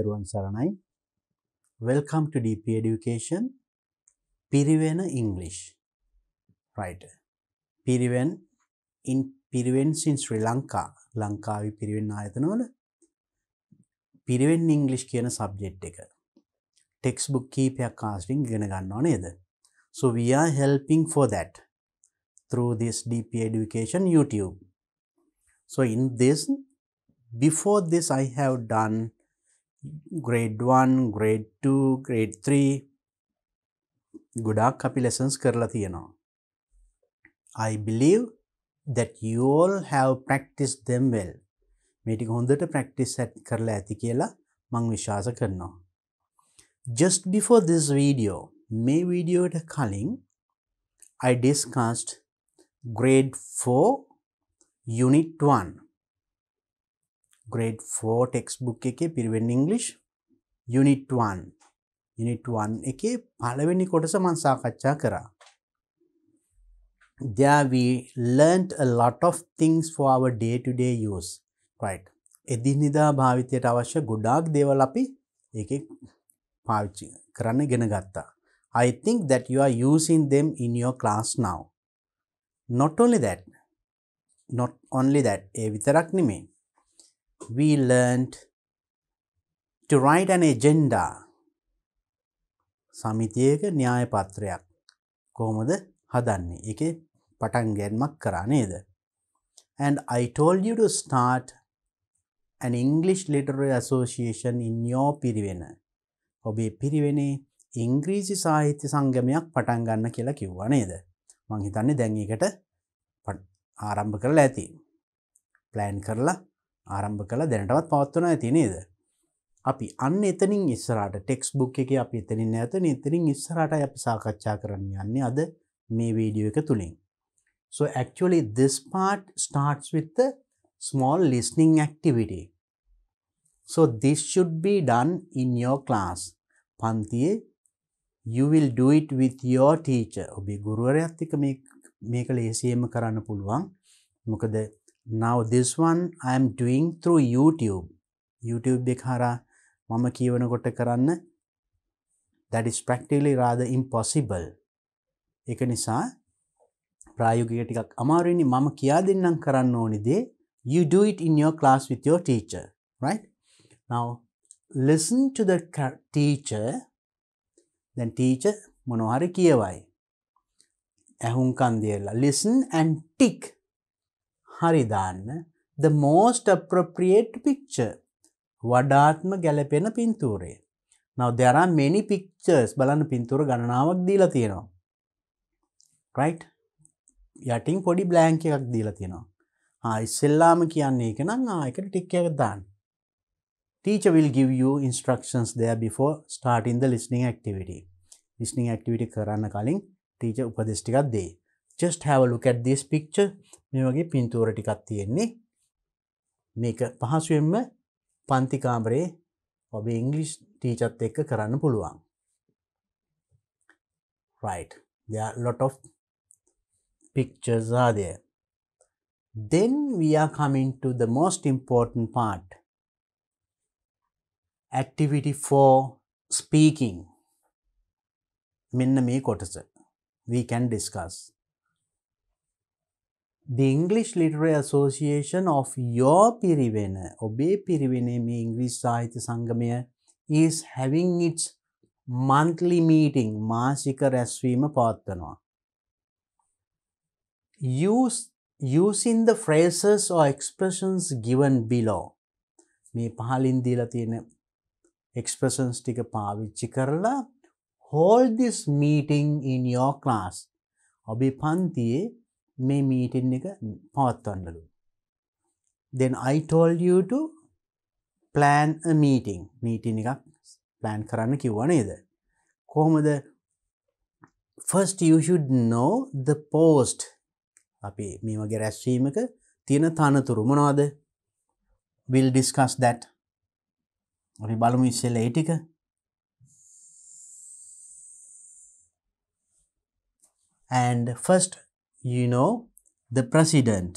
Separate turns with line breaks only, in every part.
තෙරුවන් සරණයි. Welcome to DP Education. Piriven English. Right. Piriven in Sri Lanka. ලංකාවේ Piriven ආයතනවල Piriven English කියන subject එක. Textbook කීපයක් ආශ්‍රිතව ඉගෙන ගන්නවා නේද? So we are helping for that through this DP Education YouTube. So in this, before this I have done grade 1, grade 2, grade 3 ගොඩාක් අපි lessons කරලා තියෙනවා. I believe that you all have practiced them well. මේ ටික හොඳට practice කරලා ඇති කියලා මම විශ්වාස කරනවා. Just before this video, මේ video එකට කලින් I discussed grade 4 unit 1. Grade 4 textbook එකේ Piriven English unit 1. Unit 1 එකේ පළවෙනි කොටස මම සාකච්ඡා කරා. There we learnt a lot of things for our day-to-day use. Right. එදිනෙදා භාවිතයට අවශ්‍ය ගොඩාක් දේවල් අපි ඒකේ පාවිච්චි කරන්න ඉගෙන ගත්තා. I think that you are using them in your class now. Not only that, ඒ විතරක් නෙමෙයි. We learned to write an agenda. සමිතියක න්‍යාය පත්‍රයක් කොහොමද හදන්නේ? ඒකේ පටන් ගැනීමක් කරා නේද? And I told you to start an English Literary Association in your Piriven. ඔබේ පිරිවෙනේ ඉංග්‍රීසි සාහිත්‍ය සංගමයක් පටන් ගන්න කියලා කිව්වා නේද? මම හිතන්නේ දැන් ඒකට ආරම්භ කරලා ඇති. plan කරලා ආරම්භ කළා දැනටවත් පවත්වනවා ඇති නේද? අපි අන්න එතනින් ඉස්සරහට ටෙක්ස්ට් බුක් එකේ අපි එතනින් නැතනේ එතනින් ඉස්සරහටයි අපි සාකච්ඡා කරන්න යන්නේ අද මේ වීඩියෝ එක තුලින්. So actually this part starts with the small listening activity. So this should be done in your class. පන්තියේ you will do it with your teacher. ඔබේ ගුරුවරයාත් එක්ක මේක ලේසියෙන්ම කරන්න පුළුවන්. මොකද now this one I am doing through YouTube. YouTube එක හරහා මම කියවනකොට කරන්න that is practically rather impossible. ඒක නිසා ප්‍රායෝගික ටිකක් අමාරුයිනේ. මම කියා දෙන්නම් කරන්න ඕනේ දේ you do it in your class with your teacher, right? Now listen to the teacher. Then teacher මොනවා හරි කියවයි. ඇහුම්කන් දෙලා listen and tick. හරි දාන්න the most appropriate picture. වඩාත්ම ගැලපෙන පින්තූරය. Now there are many pictures. බලන්න පින්තූර ගණනාවක් දීලා තියෙනවා. Right? යටින් පොඩි blank එකක් දීලා තියෙනවා. ඉස්සෙල්ලාම කියන්නේ ඒක නම් ඒකට ටික් එකක් දාන්න. Teacher will give you instructions there before starting the listening activity. Listening activity කරන්න කලින් teacher උපදෙස් ටිකක් දෙයි. Just have a look at this picture. මේ වගේ පින්තූර ටිකක් තියෙන්නේ. මේක පහසුවෙන්ම පන්ති කාමරේ ඔබේ English teacherත් එක්ක කරන්න පුළුවන්. Right. There are a lot of pictures are there. Then we are coming to the most important part. Activity for speaking. මෙන්න මේ කොටස. We can discuss. The English Literary Association of your Piriven, ඔබේ පිරිවෙනේ මේ ඉංග්‍රීසි සාහිත්‍ය සංගමය is having its monthly meeting. මාසික රැස්වීම පවත්වනවා. Using the phrases or expressions given below. මේ පහලින් දීලා තියෙන expressions ටික පාවිච්චි කරලා hold this meeting in your class. ඔබේ පන්තියේ මේ meeting එක පවත්වන්නලු. Then I told you to plan a meeting. Meeting එකක් plan කරන්න කිව්වා නේද? කොහොමද? First you should know the post. අපි මේ වගේ රැස්වීමක තියෙන තනතුරු මොනවද? We'll discuss that. අපි බලමු ඉස්සෙල්ලා ඒ ටික. And first, you know, the president.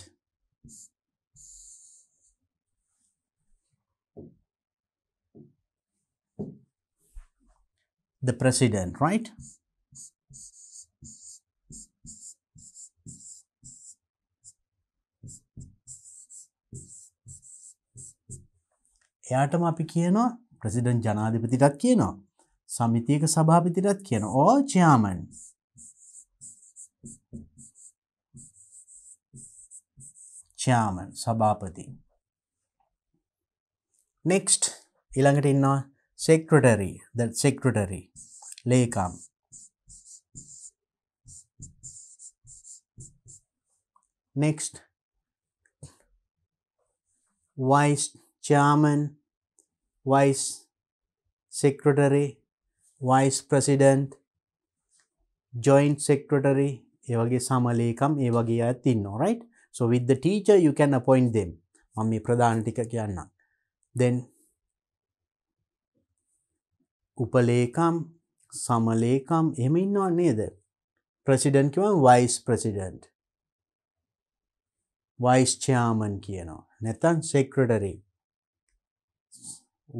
the president, right? එයාටම අපි කියනවා ප්‍රෙසිඩන්ට් ජනාධිපතිටත් කියනවා සමිතියක සභාපතිටත් කියනවා or chairman. chairman සභාපති. next ඊළඟට ඉන්නවා secretary, that secretary ලේකම්. next vice chairman, vice secretary, vice president, joint secretary, ඒ වගේ සමලේකම් ඒ වගේ අයත් ඉන්නවා, right? So with the teacher you can appoint them. මම මේ ප්‍රධාන ටික කියන්නම්. then උපලේකම්, සමලේකම් එහෙම ඉන්නව නේද? president කියවම vice president, vice chairman කියනවා. නැත්නම් secretary,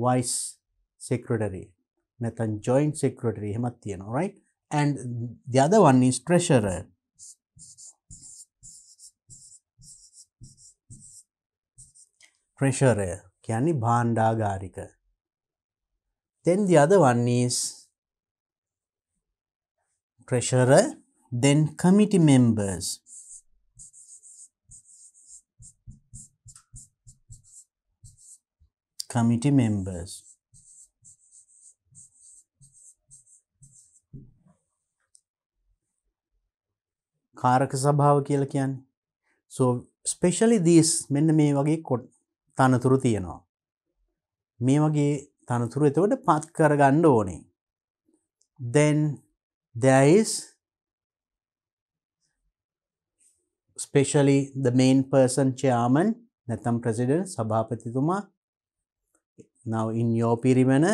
vice secretary, නැත්නම් joint secretary එහෙමත් තියෙනවා, right? And the other one is treasurer. treasurer කියන්නේ භාණ්ඩාගාරික. then the other one is treasurer, then committee members. committee members. කාරක සභාව කියලා කියන්නේ. so especially these මෙන්න මේ වගේ තනතුරු තියෙනවා. මේ වගේ තනතුරු එතකොට පත් කරගන්න ඕනේ. then there is especially the main person chairman නැත්නම් president සභාපතිතුමා. now in your Piriven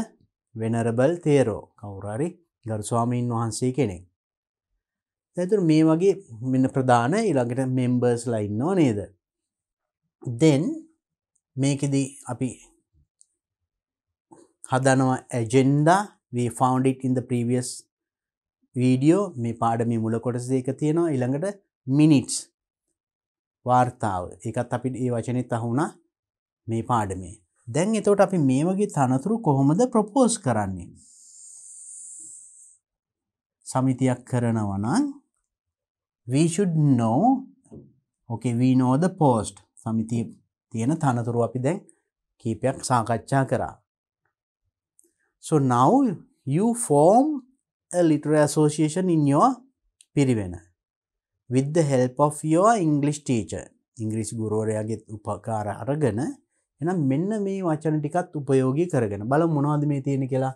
venerable Thero කවුරු හරි ගරු ස්වාමීන් වහන්සේ කෙනෙක්. එතකොට මේ වගේ මෙන්න ප්‍රධාන ඊළඟට members-ලා ඉන්නව නේද? then මේකෙදි අපි හදනවා agenda. we found it in the previous video. මේ පාඩමේ මුල කොටසේ එක තියෙනවා. ඊළඟට minutes වාර්තාව. ඒකත් අපිට මේ වචනේත් අහුණා මේ පාඩමේ. දැන් එතකොට අපි මේ වගේ තනතුරු කොහොමද ප්‍රොපෝස් කරන්නේ? සමිතියක් කරනවා නම් we should know, okay, we know the post. සමිතිය තියෙන තනතුරු අපි දැන් කීපයක් සාකච්ඡා කරා. so now you form a literary association in your Piriven with the help of your English teacher. ඉංග්‍රීසි ගුරුවරයාගේ උපකාර අරගෙන එහෙනම් මෙන්න මේ වචන ටිකත් උපයෝගී කරගෙන බලමු මොනවද මේ තියෙන්නේ කියලා.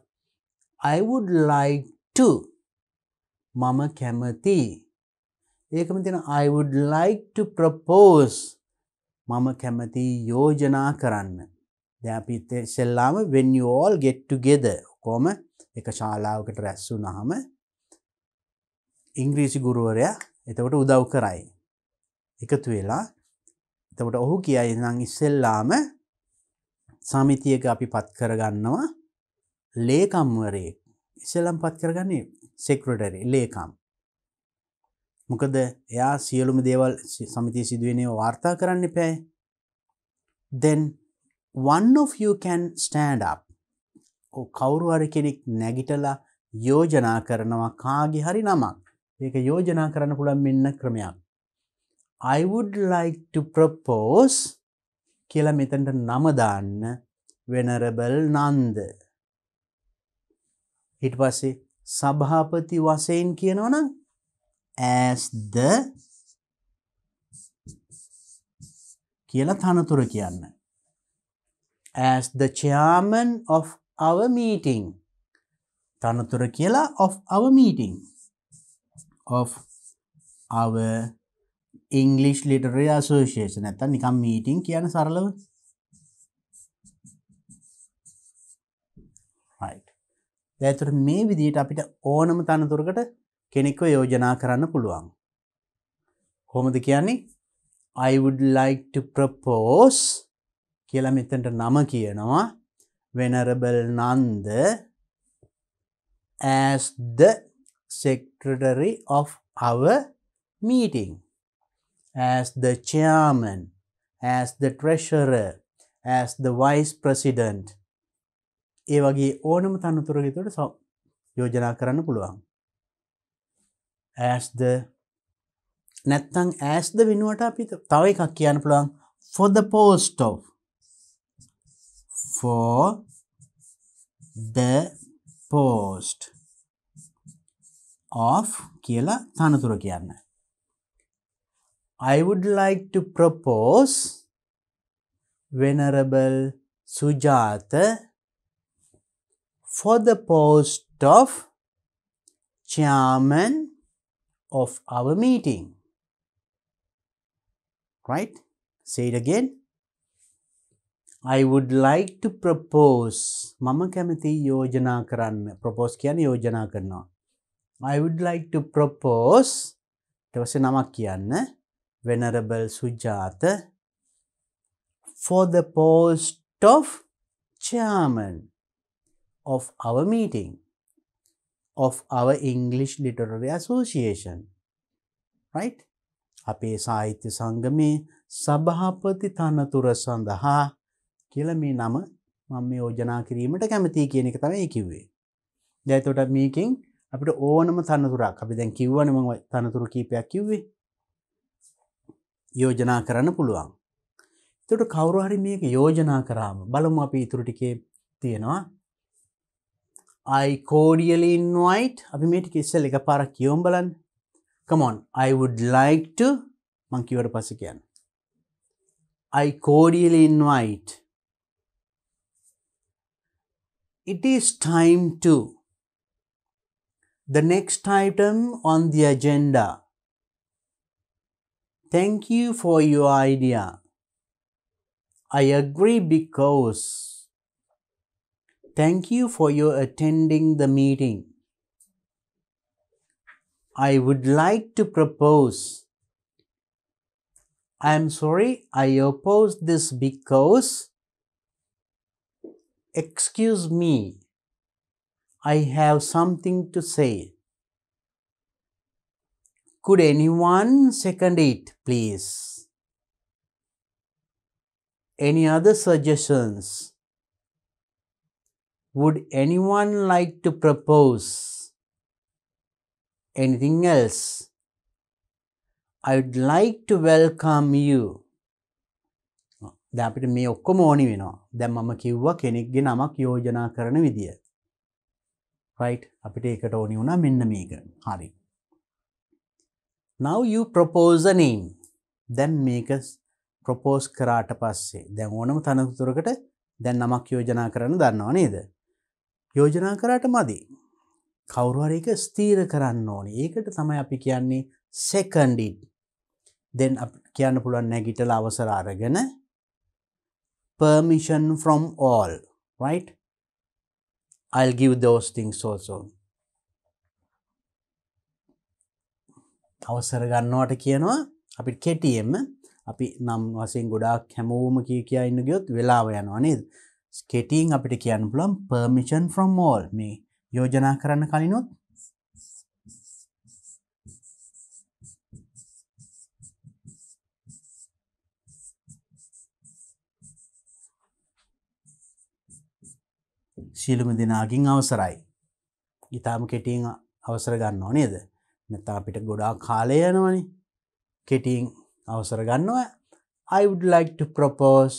I would like to, මම කැමති. ඒකම තියෙන I would like to propose, මම කැමති යෝජනා කරන්න. දැන් අපි ඉස්සෙල්ලාම when you all get together, කොහොම එක ශාලාවකට රැස් වුණාම ඉංග්‍රීසි ගුරුවරයා එතකොට උදව් කරයි. එකතු වෙලා එතකොට ඔහු කියයි නම් ඉස්සෙල්ලාම සමිතියක අපි පත් කරගන්නවා ලේකම්වරයෙක්. ඉස්සෙල්ලාම පත් කරගන්නේ secretary ලේකම්. මොකද එයා සියලුම දේවල් සමිතිය සිදුවෙන ඒවා වාර්තා කරන්න එපායි. then one of you can stand up. කවුරු හරි කෙනෙක් නැගිටලා යෝජනා කරනවා කාගේ හරි නමක්. ඒක යෝජනා කරන්න පුළුවන් මෙන්න ක්‍රමයක්. I would like to propose කියලා මෙතනට නම දාන්න venerable නන්ද. ඊට පස්සේ සභාපති වශයෙන් කියනවා නම් as the කියලා තනතුර කියන්න. as the chairman of our meeting. තනතුර කියලා of our meeting. of our English Literary Association. නැත්තම් නිකම් meeting කියන සරලව. right. දැන් මේ විදිහට අපිට ඕනම තනතුරකට කෙනෙක්ව යෝජනා කරන්න පුළුවන්. කොහොමද කියන්නේ? I would like to propose කියලා මෙතනට නම කියනවා venerable Nanda as the secretary of our meeting, as the chairman, as the treasurer, as the vice president. ඒ වගේ ඕනම තනතුරකට යෝජනා කරන්න පුළුවන්. as the නැත්තම් as the වෙනුවට අපි තව එකක් කියන්න පුළුවන් for the post of, for the post of කියලා තනතුර කියන්න. I would like to propose Venerable Sujatha for the post of chairman of our meeting. Right? Say it again. I would like to propose. මම කැමති යෝජනා කරන්න. propose කියන්නේ යෝජනා කරනවා. I would like to propose. ඊට පස්සේ නමක් කියන්න. Venerable Sujatha for the post of chairman of our meeting, of our English Literary Association. Right? අපේ සාහිත්‍ය සංගමේ සභාපති තනතුර සඳහා කියලා මේ නම මම යෝජනා කිරීමට කැමතියි කියන එක තමයි කිව්වේ. දැන් එතකොට මේකෙන් අපිට ඕනම තනතුරක් අපි දැන් කිව්වනේ මම තනතුරු කීපයක් කිව්වේ. යෝජනා කරන්න පුළුවන්. එතකොට කවුරු හරි මේක යෝජනා කරාම බලමු අපි ඊටු ටිකේ තියෙනවා. I cordially invite. අපි මේ ටික ඉස්සෙල් එකපාරක් කියවමු බලන්න. Come on. I would like to මං කියවට පස්සේ කියන්න. I cordially invite. It is time to. The next item on the agenda. Thank you for your idea. I agree because. Thank you for your attending the meeting. I would like to propose. I am sorry, I oppose this because. Excuse me, I have something to say. Could anyone second it, please? Any other suggestions? Would anyone like to propose? Anything else? I'd like to welcome you. දැන් අපිට මේ ඔක්කොම ඕනි වෙනවා. දැන් මම කිව්වා කෙනෙක්ගේ නමක් යෝජනා කරන විදිය. right? අපිට ඒකට ඕනි වුණා මෙන්න මේක. හරි. Now you propose a name. දැන් මේක propose කරාට පස්සේ දැන් ඕනම තනතුරකට දැන් නමක් යෝජනා කරන්න දන්නව නේද? යෝජනා කරාට මදි. කවුරු හරි එක ස්ථීර කරන්න ඕනේ. ඒකට තමයි අපි කියන්නේ second it. then කියන්න පුළුවන් නැගිටලා අවසර අරගෙන permission from all, right? I'll give those things also. අවසර ගන්නවට කියනවා අපි කෙටියෙන්ම අපි නම් වශයෙන් ගොඩාක් හැමෝම කියා ඉන්න ගියොත් වෙලාව යනවා නේද? කෙටියෙන් අපිට කියන්න පුළුවන් permission from all. මේ යෝජනා කරන්න කලිනුත් සියලුම දෙනාගෙන් අවසරයි. ඊටාම කෙටියෙන් අවසර ගන්නව නේද? නැත්නම් අපිට ගොඩාක් කාලය යනවනේ. කෙටියෙන් අවසර ගන්නවා. I would like to propose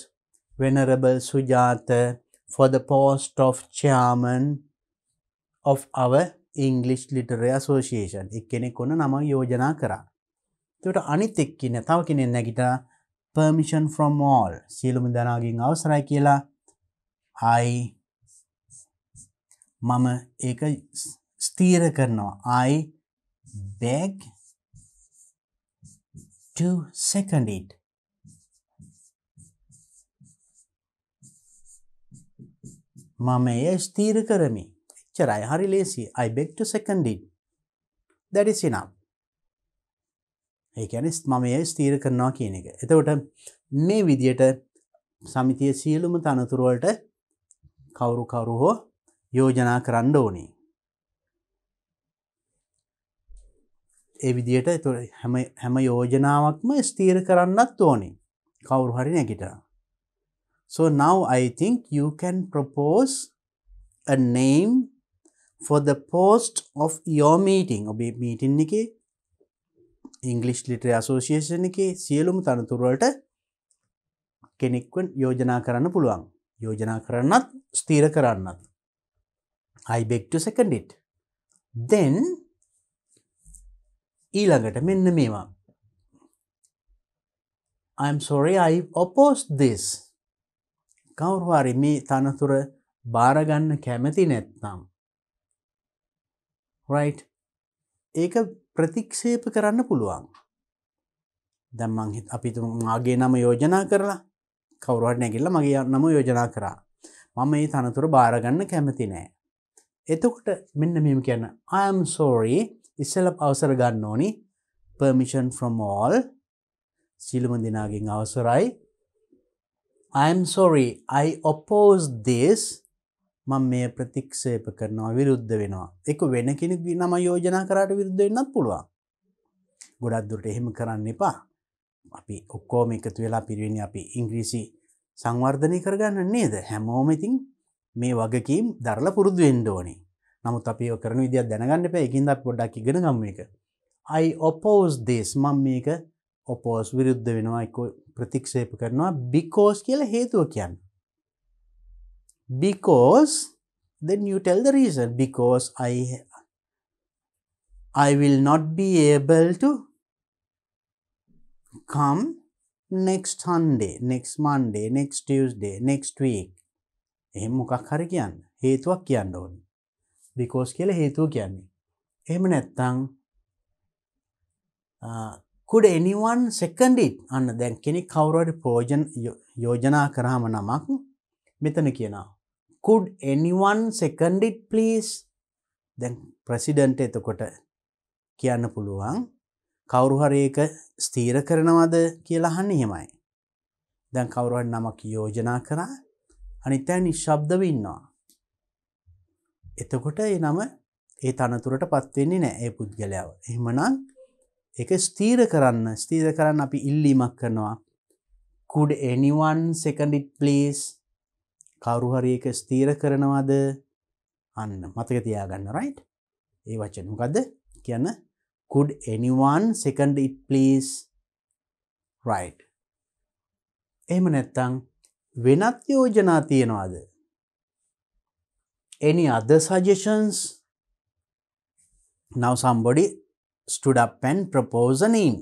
Venerable Sujatha for the post of chairman of our English Literary Association. එක්කෙනෙක් ඔන්න නම යෝජනා කරා. ඒකට අනිත් එක්කෙනා තව කෙනෙක් නැගිටලා permission from all. සියලුම දෙනාගෙන් අවසරයි කියලා මම ඒක ස්ථීර කරනවා. I beg to second it. මම එය ස්ථීර කරමි. එච්චරයි. හරි ලේසි. I beg to second it. That is enough. ඒ කියන්නේ මම එය ස්ථීර කරනවා කියන එක. එතකොට මේ විදියට සමිතිය සියලුම තනතුරු වලට කවුරු හෝ යෝජනා කරන්න ඕනේ. ඒ විදිහට හැම යෝජනාවක්ම ස්ථීර කරන්නත් ඕනේ. කවුරු හරි නැගිටලා. So now I think you can propose a name for the post of your meeting. ඔබේ meeting එකේ English Literary Association එකේ සියලුම තනතුරු වලට කෙනෙක්ව යෝජනා කරන්න පුළුවන්. යෝජනා කරන්නත් ස්ථීර කරන්නත්. I beg to second it. Then ඊළඟට මෙන්න මේවා. I'm sorry I opposed this. කවුරු හරි මේ තනතුර බාර ගන්න කැමති නැත්නම් right ඒක ප්‍රතික්ෂේප කරන්න පුළුවන්. දැන් අපි මගේ නම යෝජනා කරලා කවුරු හරි නැගිටලා මගේ නම යෝජනා කරා. මම මේ තනතුර බාර ගන්න කැමති නෑ. එතකොට මෙන්න මෙහෙම කියන්න I am sorry ඉස්සෙල්ලා අවසර ගන්න ඕනි permission from all සියලුම දෙනාගෙන් අවසරයි I am sorry I oppose this මම මේ ප්‍රතික්ෂේප කරනවා විරුද්ධ වෙනවා ඒක වෙන කෙනෙකුගේ නම යෝජනා කරාට විරුද්ධ වෙන්නත් පුළුවන් ගොඩක් දුරට එහෙම කරන්න එපා අපි ඔක්කොම එකතු වෙලා පිරිවෙන්නේ අපි ඉංග්‍රීසි සංවර්ධනය කරගන්න නේද හැමෝම ඉතින් මේ වගකීම් දරලා පුරුදු වෙන්න ඕනේ නමුත් අපි ඒක කරන විදියක් දැනගන්න එපා ඒකින්ද අපි පොඩ්ඩක් ඉගෙන ගමු මේක I oppose this මම මේක oppose විරුද්ධ වෙනවා ඒක ප්‍රතික්ෂේප කරනවා because කියලා හේතුව කියන්නේ because then you tell the reason because I will not be able to come next Sunday next Monday next Tuesday next week එහෙම මොකක් හරි කියන්න හේතුවක් කියන්න ඕනේ because කියලා හේතුව කියන්නේ එහෙම නැත්නම් could anyone second it අන්න දැන් කෙනෙක් කවුරු හරි යෝජනා කරාම නමක් මෙතන කියනවා could anyone second it please දැන් ප්‍රෙසිඩන්ට් එතකොට කියන්න පුළුවන් කවුරු හරි ඒක ස්ථීර කරනවද කියලා අහන්නේ එහෙමයි දැන් කවුරු හරි නමක් යෝජනා කරා අනිත් අය නිශ්ශබ්දව ඉන්නවා එතකොට ඒ නම ඒ තනතුරටපත් වෙන්නේ නැහැ ඒ පුද්ගලයාව එහෙමනම් ඒක ස්ථීර කරන්න අපි ඉල්ලීමක් කරනවා could anyone second it please කවුරු හරි ඒක ස්ථීර කරනවද අන්න මතක තියාගන්න right ඒ වචන මොකද්ද කියන්න could anyone second it please right එහෙම නැත්නම් වෙනත් යෝජනා තියනවාද any other suggestions now somebody stood up and proposed a name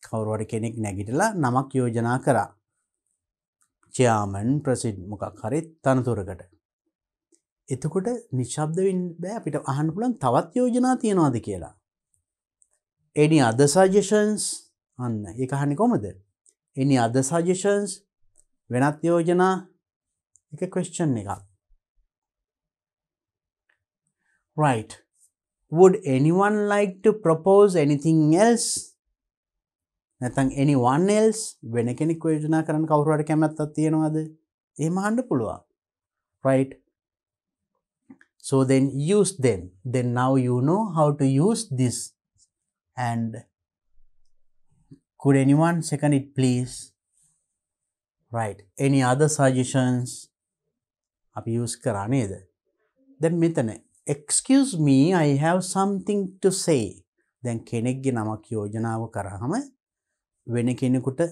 කවුරු හරි කෙනෙක් නැගිටලා නමක් යෝජනා කරා chairman president මොකක් හරි තනතුරකට එතකොට නිශ්ශබ්ද වෙන්න බෑ අපිට අහන්න පුළුවන් තවත් යෝජනා තියනවාද කියලා any other suggestions අන්න ඒක අහන්නේ කොහමද any other suggestions වෙනත් යෝජනා එක question එකක් right would anyone like to propose anything else නැත්නම් anyone else වෙන කෙනෙක් යෝජනා කරන්න කවුරු හරි කැමැත්තක් තියනවද එහෙම අහන්න පුළුවන් right so then use them then now you know how to use this and could anyone second it please right any other suggestions අපි use කරා නේද then මෙතන excuse me I have something to say දැන් කෙනෙක්ගේ නමක් යෝජනාව කරාම වෙන කෙනෙකුට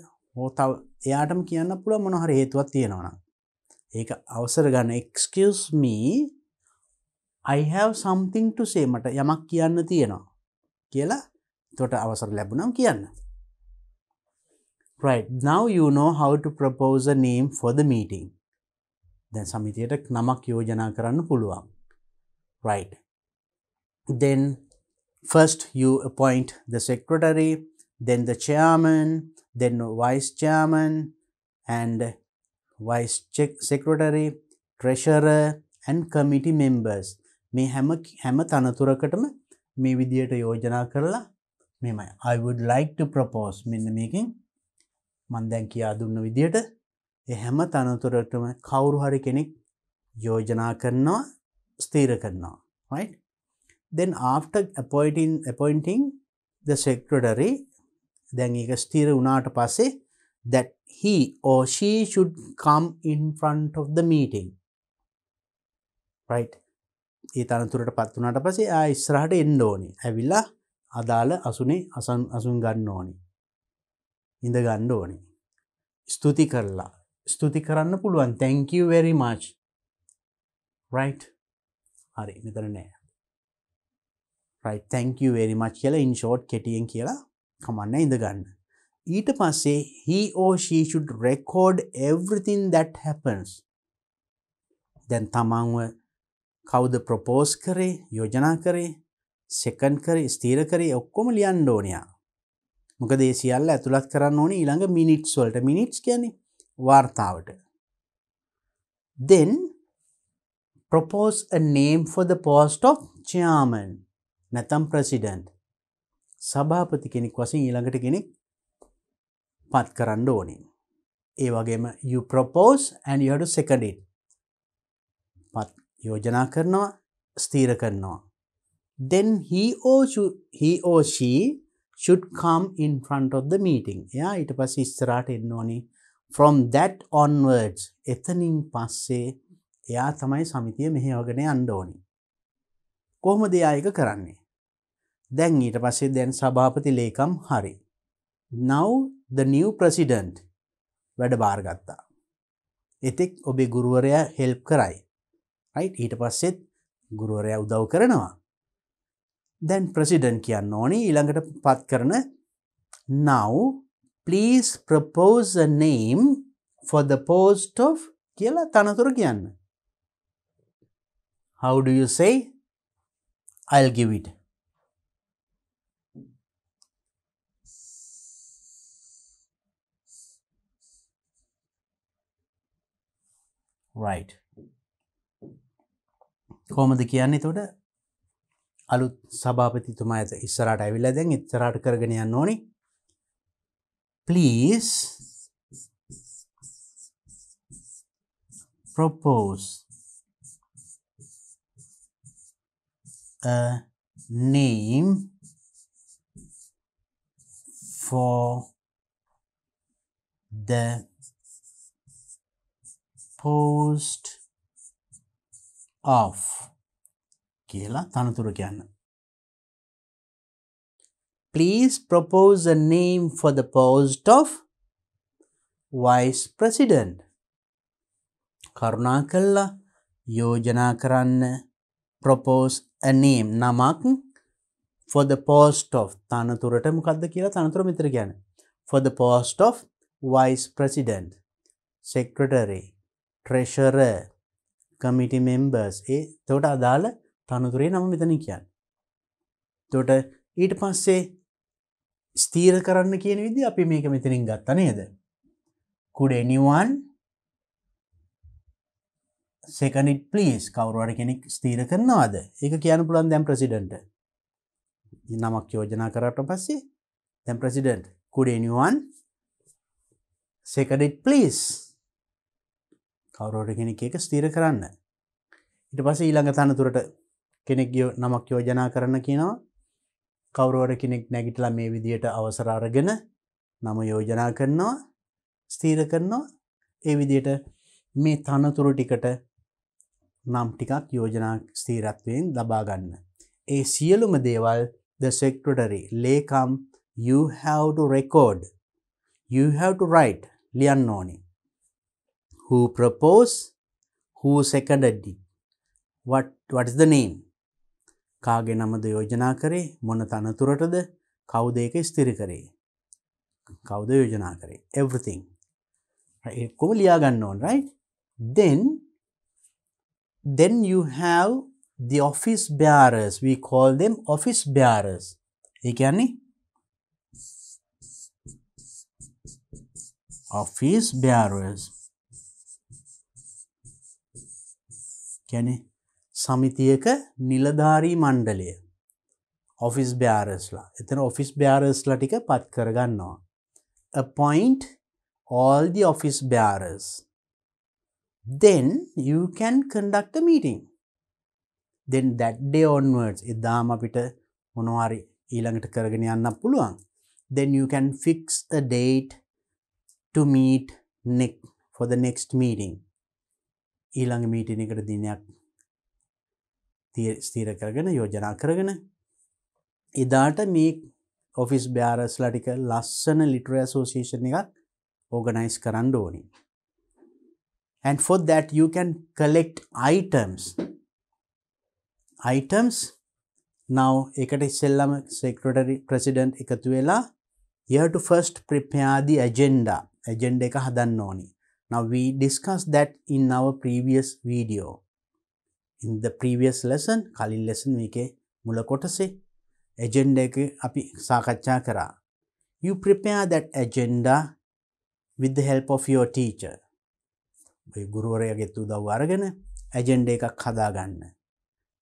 තව එයාටම කියන්න පුළුවන් මොන හරි හේතුවක් තියෙනවා නම් ඒක අවසර ගන්න excuse me I have something to say මට යමක් කියන්න තියෙනවා කියලා එතකොට අවසර ලැබුණාම කියන්න right now you know how to propose a name for the meeting දැන් සමිතියට නමක් යෝජනා කරන්න පුළුවන් right then first you appoint the secretary then the chairman then vice chairman and vice secretary treasurer and committee members මේ හැම තනතුරකටම මේ විදියට යෝජනා කරලා මෙමය I would like to propose මෙන්න මේකෙන් මම දැන් කියා දුන්න විදියට ඒ හැම තනතුරකටම කවුරු හරි කෙනෙක් යෝජනා කරනවා ස්ථීර කරනවා right then after appointing the secretary දැන් ඒක ස්ථිර වුණාට පස්සේ that he or she should come in front of the meeting. Right? ඒ තනතුරට පත් වුණාට පස්සේ ආ ඉස්සරහට එන්න ඕනේ. ඇවිල්ලා අදාළ අසුනේ අසුන් ගන්න ඕනේ. ඉඳ ගන්න ඕනේ. ස්තුති කරලා. ස්තුති කරන්න පුළුවන්. Thank you very much. Right? හරි මෙතන නෑ. Right, thank you very much කියලා in short කෙටියෙන් කියලා කමන්න ඉඳ ගන්න. ඊට පස්සේ he or she should record everything that happens. දැන් තමන්ව කවුද propose කරේ, යෝජනා කරේ, second කරේ, ස්ථීර කරේ ඔක්කොම ලියන්න ඕනේ. මොකද ඒ සියල්ල ඇතුළත් කරන්න ඕනේ ඊළඟ minutes වලට. minutes කියන්නේ වාර්තාවට. Then propose a name for the post of chairman. නැතම් ප්‍රසිඩන්ට් සභාපති කෙනෙක් වශයෙන් ඊළඟට කෙනෙක් පත් කරන්න ඕනේ. ඒ වගේම you propose and you have to second it. පත් යෝජනා කරනවා, ස්ථීර කරනවා. Then he or she should come in front of the meeting. එයා ඊට පස්සේ ඉස්සරහට එන්න ඕනේ. From that onwards එතනින් පස්සේ එයා තමයි සමිතිය මෙහෙවගෙන යන්න ඕනේ. කොහොමද එයා ඒක කරන්නේ? දැන් ඊට පස්සේ දැන් සභාපති ලේකම් හරි. Now the new president වැඩ බාර ගත්තා. එතෙක් ඔබේ ගුරුවරයා help කරයි. right? ඊට පස්සෙත් ගුරුවරයා උදව් කරනවා. දැන් president කියන්න ඕනේ ඊළඟට පත් කරන now please propose a name for the post of කියලා තනතුර කියන්න. How do you say? I'll give it. Right. කොහොමද කියන්නේ එතකොට? අලුත් සභාපතිතුමා ඉස්සරහට ඇවිල්ලා දැන් ඉස්සරහට කරගෙන යන්න ඕනේ. Please propose a name for the post of කියලා තනතුර කියන්න. Please propose a name for the post of vice president. කරුණාකරලා යෝජනා කරන්න propose a name නමක් for the post of තනතුරට මොකක්ද කියලා තනතුර මෙතන කියන්නේ. For the post of vice president, secretary, treasurer, committee members එතකොට අදාළ තනතුරේ නම මෙතන කියන්නේ. එතකොට ඊට පස්සේ ස්ථීර කරන්න කියන විදිහ අපි මේක මෙතනින් ගත්තා නේද? Could anyone second it please? කවුරු හරි කෙනෙක් ස්ථීර කරනවද? ඒක කියන්න පුළුවන් දැන් president. නමක් යෝජනා කරාට පස්සේ දැන් president could anyone second it please? කවුරු හරි කෙනෙක් ඒක ස්ථීර කරන්න. ඊට පස්සේ ඊළඟ තනතුරට කෙනෙක් නමක් යෝජනා කරන්න කියනවා. කවුරු හරි කෙනෙක් නැගිටලා මේ විදියට අවසර අරගෙන නම යෝජනා කරනවා, ස්ථීර කරනවා. ඒ විදියට මේ තනතුරු ටිකට නම් ටිකක් යෝජනා ස්ථීරත්වයෙන් ලබා ගන්න. ඒ සියලුම දේවල් the secretary ලේකම් you have to record, you have to write ලියන්න ඕනේ. Who proposed, who seconded it, what is the name? කාගේ නමද යෝජනා කරේ, මොන තනතුරටද, කවුද ඒක ස්ථිර කරේ, කවුද යෝජනා කරේ, everything. right? කොහොම ලියා ගන්න ඕන, right? Then you have the office bearers. We call them office bearers. ඒ කියන්නේ office bearers. කියන්නේ සමිතියක නිලධාරී මණ්ඩලය. office bearers ලා. එතන office bearers ලා ටික පත් කරගන්නවා. Appoint all the office bearers. Then you can conduct a meeting. Then that day onwards එදාම අපිට මොනවා හරි ඊළඟට කරගෙන යන්න පුළුවන්. Then you can fix a date to meet for the next meeting. ඊළඟ මීටින් එකට දිනයක් ස්ථිර කරගෙන යෝජනා කරගෙන එදාට මේ ඔෆිස් බෑරස්ලා ටික ලස්සන ලිටරරි ඇසෝසියේෂන් එකක් organize කරන්න ඕනි. And for that you can collect items. Now එකට ඉස්සෙල්ලාම secretary president එකතු වෙලා you have to first prepare the agenda එක හදන්න ඕනි. Now we discussed that in our previous video. In the previous lesson කලින් lesson මේකේ මුල කොටසේ agenda එක අපි සාකච්ඡා කරා. You prepare that agenda with the help of your teacher. ඔය ගුරුවරයාගේ උදව්ව අරගෙන agenda එකක් හදාගන්න.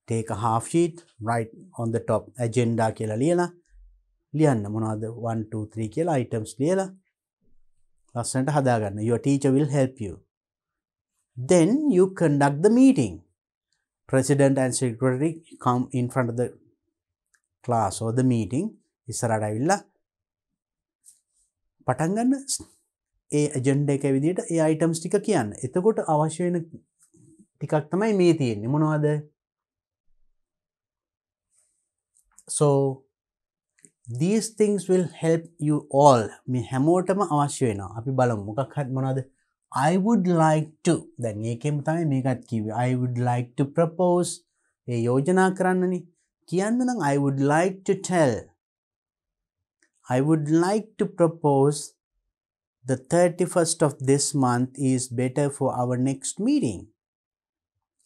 Take a half sheet, write on the top agenda කියලා ලියන්න මොනවද 1 2 3 කියලා items ලියලා ලස්සනට හදාගන්න. Your teacher will help you. Then you conduct the meeting. President and secretary come in front of the class or the meeting. ඉස්සරහට ඇවිල්ලා පටන් ගන්න ඒ agenda එක විදිහට ඒ items ටික කියන්න. එතකොට අවශ්‍ය වෙන ටිකක් තමයි මේ තියෙන්නේ. මොනවද? So these things will help you all. මේ හැමෝටම අවශ්‍ය වෙනවා. අපි බලමු මොකක් හරි මොනවද? I would like to. දැන් මේකෙම තමයි මේකත් කිව්වේ. I would like to propose. ඒ යෝජනා කරන්නනේ. කියන්න නම් I would like to tell. I would like to propose the 31st of this month is better for our next meeting.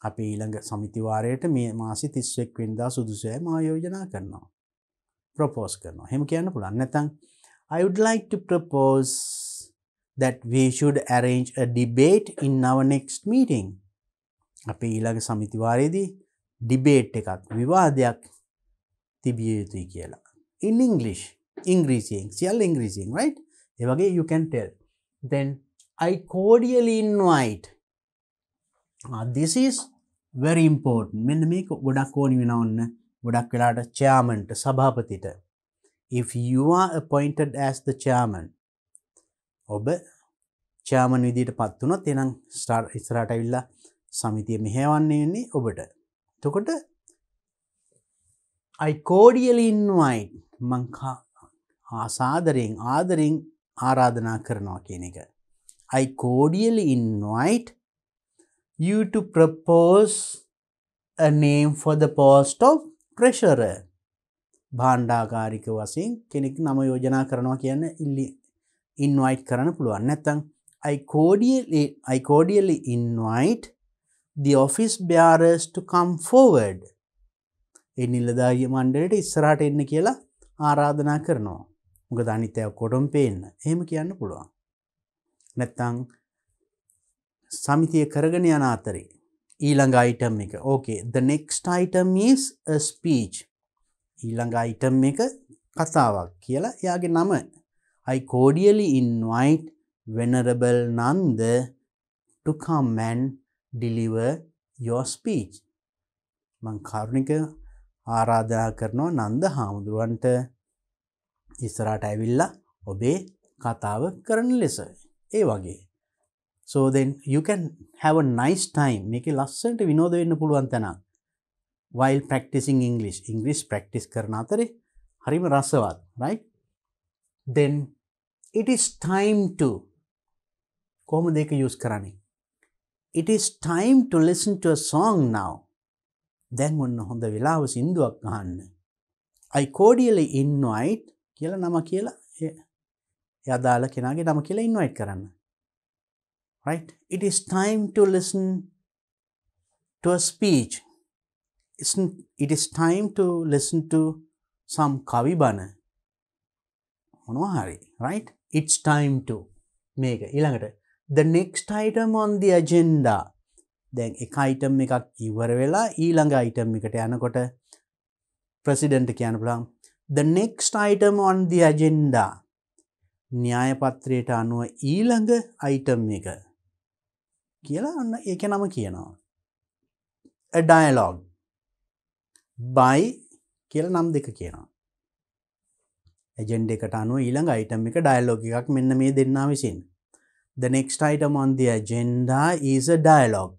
අපි ඊළඟ සමිති වාරයට මේ මාසෙ 31 වෙනිදා සුදුසුයි මා යෝජනා කරනවා. propose කරනවා. එහෙම කියන්න පුළුවන්. නැත්නම් I would like to propose that we should arrange a debate in our next meeting. අපි ඊළඟ සමිති වාරයේදී debate එකක් විවාදයක් තිබිය යුතුයි කියලා. In English, සියල්ල ඉංග්‍රීසියෙන්, right? ඒ වගේ you can tell. Then I cordially invite. This is very important. මෙන්න මේක ගොඩක් ඕනි වෙනවා ඔන්න. ගොඩක් වෙලාට chairmanට සභාපතිට. If you are appointed as the chairman, ඔබ chairman විදියට පත් වුණොත් එහෙනම් ඉස්සරහට ඇවිල්ලා සමිතිය මෙහෙවන්නේ වෙන්නේ ඔබට. එතකොට I cordially invite මං ආදරෙන් ආරාධනා කරනවා කියන එක. I cordially invite you to propose a name for the post of treasurer. භාණ්ඩාගාරික වශයෙන් කෙනෙක් නම යෝජනා කරනවා කියන්නේ invite කරන්න පුළුවන්. නැත්නම් I cordially invite the office bearers to come forward. ඒ නිලධාරී මණ්ඩලයට ඉස්සරහට එන්න කියලා ආරාධනා කරනවා. මොකද අනිත් අය කොටම පේන්න. එහෙම කියන්න පුළුවන්. නැත්නම් සමිතිය කරගෙන යන අතරේ ඊළඟ item එක. Okay, the next item is a speech. ඊළඟ item එක කතාවක් කියලා එයාගේ නම. I cordially invite Venerable Nanda to come and deliver your speech. මං කාරුණික ආරාධනා කරනවා නන්ද හාමුදුරුවන්ට ඉස්සරහට ඇවිල්ලා ඔබේ කතාව කරන ලෙස. ඒ වගේ. So then you can have a nice time. මේකේ ලස්සනට විනෝද වෙන්න පුළුවන් තැනක්. While practicing English. English practice කරන අතරේ හරිම රසවත්, right? Then it is time to කොහොමද ඒක use කරන්නේ? It is time to listen to a song now. දැන් ඔන්න හොඳ වෙලාව සින්දුවක් අහන්න. I cordially invite කියලා නම කියලා එයා දාලා කෙනාගේ නම කියලා invite කරන්න. Right? It is time to listen to a speech. It is time to listen to some kavibana. මොනවා හරි, right? It's time to. මේක ඊළඟට the next item on the agenda. දැන් එක item එකක් ඉවර වෙලා ඊළඟ item එකට යනකොට president කියන්න පුළුවන් the next item on the agenda. න්‍යාය පත්‍රයට අනුව ඊළඟ item එක කියලා අන්න ඒක නම කියනවා. A dialogue by කියලා නම් දෙක කියනවා. agenda එකට අනුව ඊළඟ item එක dialogue එකක් මෙන්න මේ දෙන්නා විසින්. The next item on the agenda is a dialogue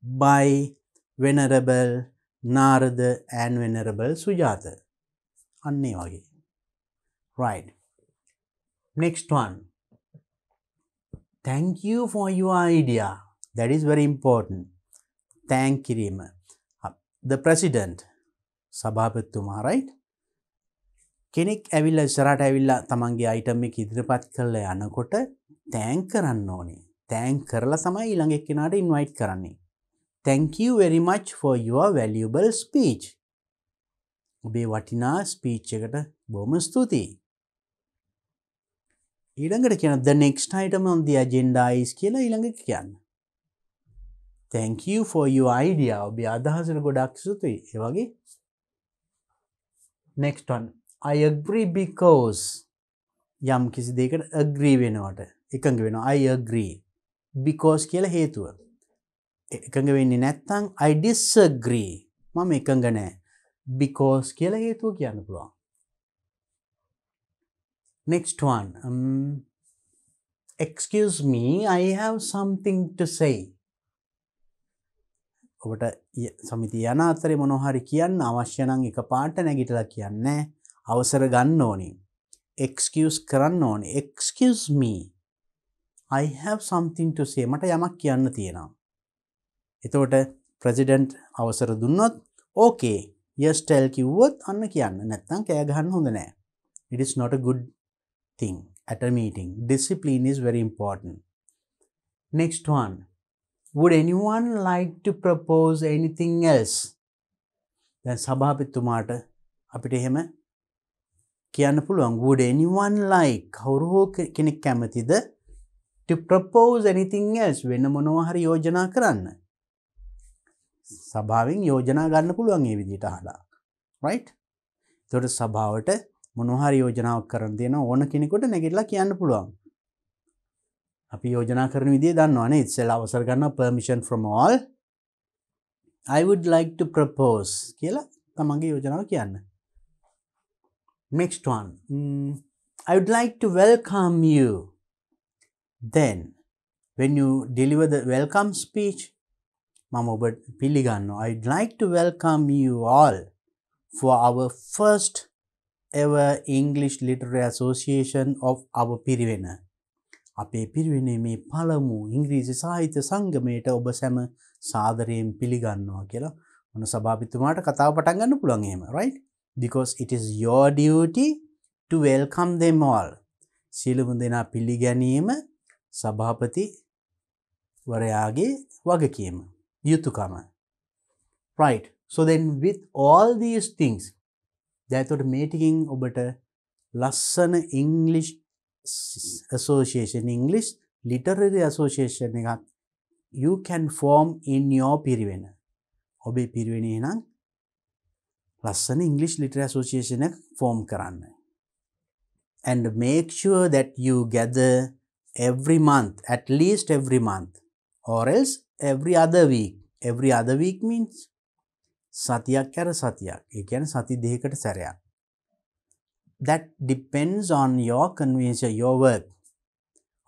by Venerable Narada and Venerable Sujata. අන්නේ වගේ. Right. Next one. Thank you for your idea. That is very important. Thank කිරීම. The president. සභාපතිතුමා, right? කෙනෙක් ඇවිල්ලා ඉස්සරහට ඇවිල්ලා තමන්ගේ item එක ඉදිරිපත් කරලා යනකොට thank කරන්න ඕනේ. thank කරලා තමයි ඊළඟ එක්කෙනාට invite කරන්නේ. Thank you very much for your valuable speech. ඔබේ වටිනා speech එකට බොහොම ස්තුතියි. ඊළඟට කියන the next item on the agenda is කියලා ඊළඟ එක කියන්න. Thank you for your idea. ඔබේ අදහසට ගොඩක් ස්තුතියි. ඒ වගේ next one. I agree because යම් කිසි දෙයකට agree වෙනවට එකඟ වෙනවා. I agree because කියලා හේතුව. එකඟ වෙන්නේ නැත්නම් I disagree. මම එකඟ නැහැ. because කියලා හේතුව කියන්න පුළුවන්. Next one. Excuse me, I have something to say. ඔබට සමිතිය යන අතරේ මොනවා හරි කියන්න අවශ්‍ය නම් එකපාරට නැගිටලා කියන්නේ අවසර ගන්න ඕනේ. excuse කරන්න ඕනේ. Excuse me, I have something to say. මට යමක් කියන්න තියෙනවා. එතකොට president අවසර දුන්නොත් okay, yes tell කිව්වොත් අන්න කියන්න. නැත්නම් කෑ ගහන්න හොඳ නැහැ. It is not a good thing at a meeting. Discipline is very important. Next one. Would anyone like to propose anything else? දැන් සභාපතිතුමාට අපිට එහෙම කියන්න පුළුවන්. Would anyone like, කවුරු කෙනෙක් කැමතිද to propose anything else? වෙන මොනවා හරි යෝජනා කරන්න. සභාවෙන් යෝජනා ගන්න පුළුවන් මේ විදිහට අහලා. right? ඒතකොට සභාවට මොනවා හරි යෝජනාවක් කරන්න තියෙන ඕන කෙනෙකුට නැගිටලා කියන්න පුළුවන්. අපි යෝජනා කරන විදිය දන්නවනේ. ඉතින් අවසර ගන්න permission from all. I would like to propose කියලා තමන්ගේ යෝජනාව කියන්න. Next one. I would like to welcome you. Then when you deliver the welcome speech, මම ඔබ පිළිගන්නවා. I would like to welcome you all for our first ever English Literary Association of our Piriven. අපේ පිරිවෙනේ මේ පළමු ඉංග්‍රීසි සාහිත්‍ය සංගමයට ඔබ සැම සාදරයෙන් පිළිගන්නවා කියලා මොන සභාපතිතුමාට කතාව පටන් ගන්න පුළුවන් එහෙම, right? Because it is your duty to welcome them all. සියලුම දෙනා පිළිගැනීම සභාපති වරයාගේ වගකීම, යුතුයකම. Right. So then with all these things, දැන් මේ ටිකින් ඔබට ලස්සන English association, English Literary Association එකක් you can form in your Piriven. ඔබේ පිරිවෙනේ නම් ලස්සන English Literary Association එක form කරන්න. And make sure that you gather every month, at least every month, or else every other week. Every other week means සතියක් කර සතියක්. ඒ කියන්නේ සති දෙකකට සැරයක්. That depends on your convenience, your work.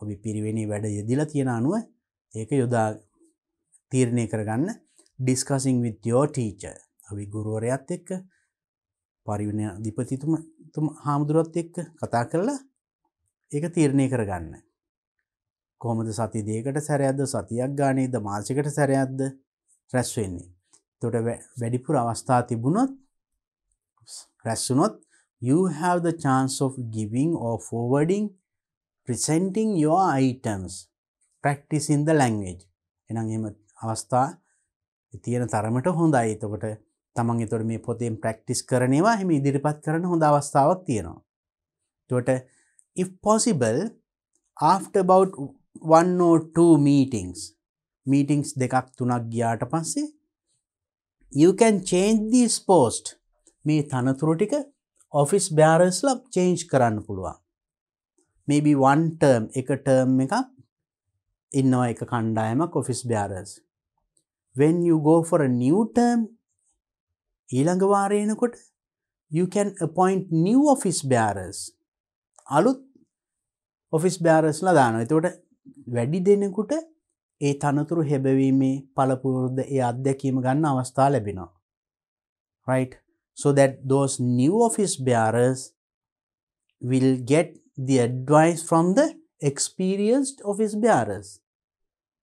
ඔබ පිරිවෙනේ වැඩ යෙදিলা තියෙන අනුව ඒක යොදා තීරණය කරගන්න. Discussing with your teacher. අපි ගුරුවරයාත් එක්ක පරිවිනය අධිපතිතුමා හාමුදුරුවොත් එක්ක කතා කරලා ඒක තීරණය කරගන්න. කොහොමද සති දෙකකට සැරයක්ද, සතියක් ගානේද, මාසයකට සැරයක්ද රැස් වෙන්නේ? එතකොට වැඩිපුර අවස්ථා තිබුණොත් රැස් වුණොත් you have the chance of giving or forwarding, presenting your items, practicing the language. එහෙනම් එහෙම අවස්ථා තියෙන තරමට හොඳයි. එතකොට තමන් ඒතකොට මේ පොතෙන් ප්‍රැක්ටිස් කරන ඒවා එහෙම ඉදිරිපත් කරන හොඳ අවස්ථාවක් තියෙනවා. එතකොට if possible after about 1 or 2 meetings දෙකක් තුනක් ගියාට පස්සේ you can change this post. මේ තනතුරු ටික office bearers ලා change කරන්න පුළුවන්. maybe one term, එක term එකක් ඉන්නවා එක කණ්ඩායමක් office bearers. When you go for a new term, ඊළඟ වාරේ එනකොට you can appoint new office bearers. අලුත් ඔෆිස් බෑරස්ලා දානවා. එතකොට වැඩි දෙනෙකුට ඒ තනතුරු හෙබවීමේ පළපුරුද්ද ඒ අත්දැකීම ගන්න අවස්ථාව ලැබෙනවා. Right? So that those new office bearers will get the advice from the experienced office bearers.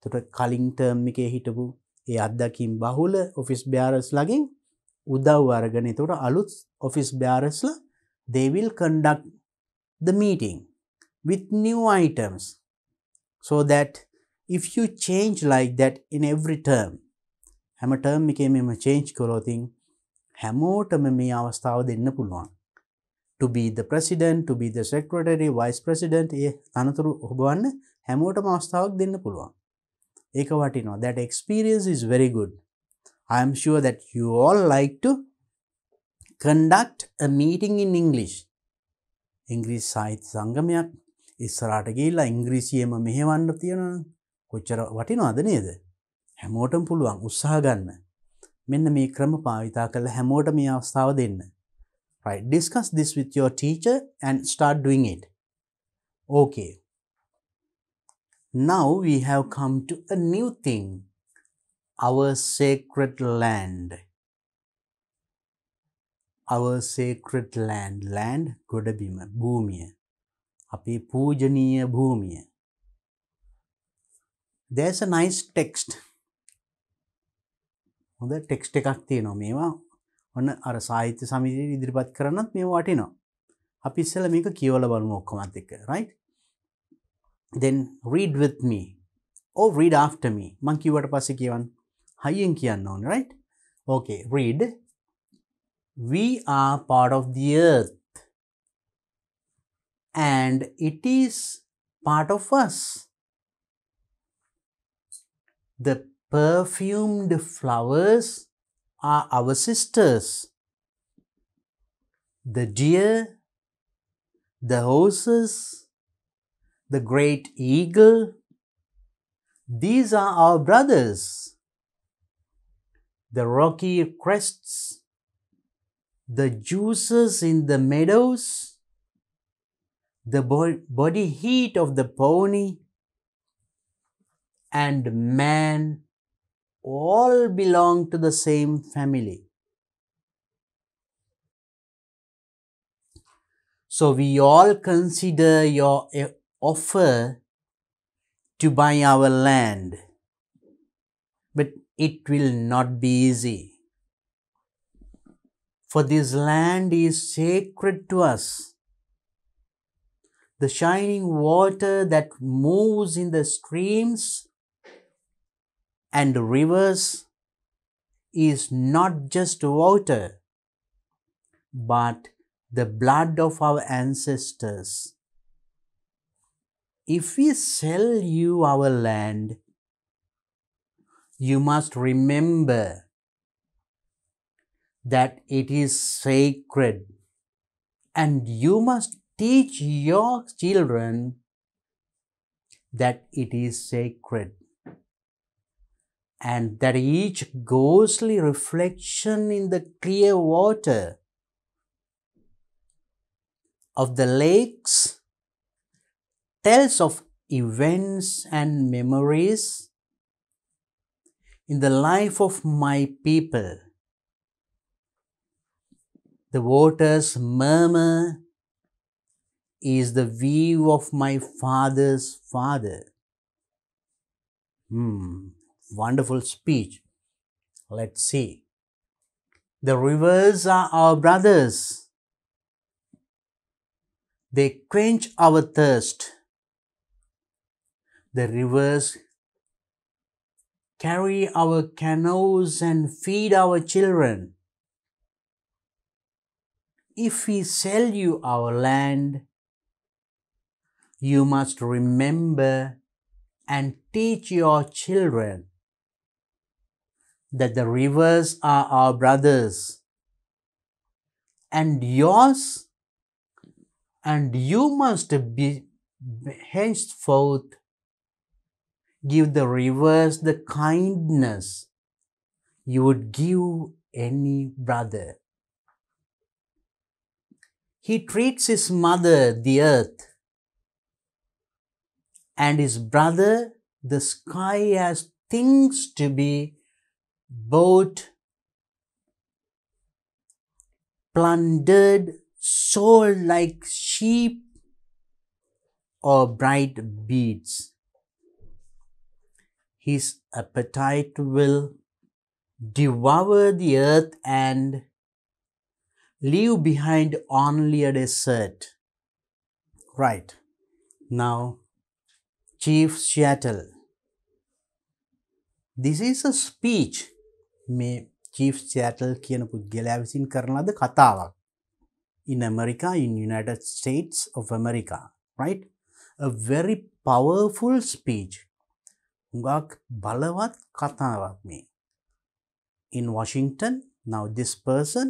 එතකොට කලින් ටර්ම් එකේ හිටපු ඒ අත්දැකීම් බහුල office bearers ළඟින් උදව් අරගෙන එතකොට අලුත් office bearersලා they will conduct the meeting with new items, so that if you change like that in every term, හැම term එකේම මෙම change කරොතින් හැමෝටම මේ අවස්ථාව දෙන්න පුළුවන්. To be the president, to be the secretary, vice president, ඒ තනතුරු ඔබවන්න හැමෝටම අවස්ථාවක් දෙන්න පුළුවන්. ඒක වටිනවා. That experience is very good. I am sure that you all like to conduct a meeting in English. ඉංග්‍රීසි සාහිත්‍ය සංගමයක් ඉස්සරහට ගිහිල්ලා ඉංග්‍රීසියෙම මෙහෙවන්න තියෙනවා. කොච්චර වටිනවද නේද? හැමෝටම පුළුවන් උත්සාහ ගන්න. මෙන්න මේ ක්‍රම භාවිතා කරලා හැමෝටම මේ අවස්ථාව දෙන්න. Right, discuss this with your teacher and start doing it. Okay. Now we have come to a new thing. Our sacred land. Our sacred land. Land, Godabima, Bhumiya. Api Pujaniya Bhumiya. There's a nice text. හොඳ text එකක් තියෙනවා. මේවා ඔන්න අර සාහිත්‍ය සමිතියේ ඉදිරිපත් කරනත් මේවා වටිනවා. අපි ඉස්සෙල්ලා මේක කියවලා බලමු ඔක්කොමත් එක්ක. Right? Then read with me or read after me. මං කිව්වට පස්සේ කියවන්න. හයියෙන් කියන්න ඕනේ. Right? Okay, read. We are part of the earth and it is part of us. The perfumed flowers are our sisters. The deer, the horses, the great eagle, these are our brothers. The rocky crests, the juices in the meadows, the body heat of the pony, and man all belong to the same family. So we all consider your offer to buy our land, but it will not be easy. For this land is sacred to us. The shining water that moves in the streams and rivers is not just water, but the blood of our ancestors. If we sell you our land, you must remember that it is sacred, and you must teach your children that it is sacred, and that each ghostly reflection in the clear water of the lakes tells of events and memories in the life of my people. The water's murmur is the view of my father's father. Wonderful speech. Let's see. The rivers are our brothers. They quench our thirst. The rivers carry our canoes and feed our children. If we sell you our land, you must remember and teach your children that the rivers are our brothers and yours, and you must be henceforth give the rivers the kindness you would give any brother. he treats his mother, the earth, and his brother, the sky, as things to be bought, plundered, sold like sheep or bright beads. His appetite will devour the earth and leave behind only a desert. Right. Now, Chief Seattle. This is a speech. මේ Chief Seattle කියන පුද්ගලයා විසින් කරන ලද කතාවක්. In America, in United States of America. Right? A very powerful speech. හුඟක් බලවත් කතාවක් මේ. In Washington, now this person,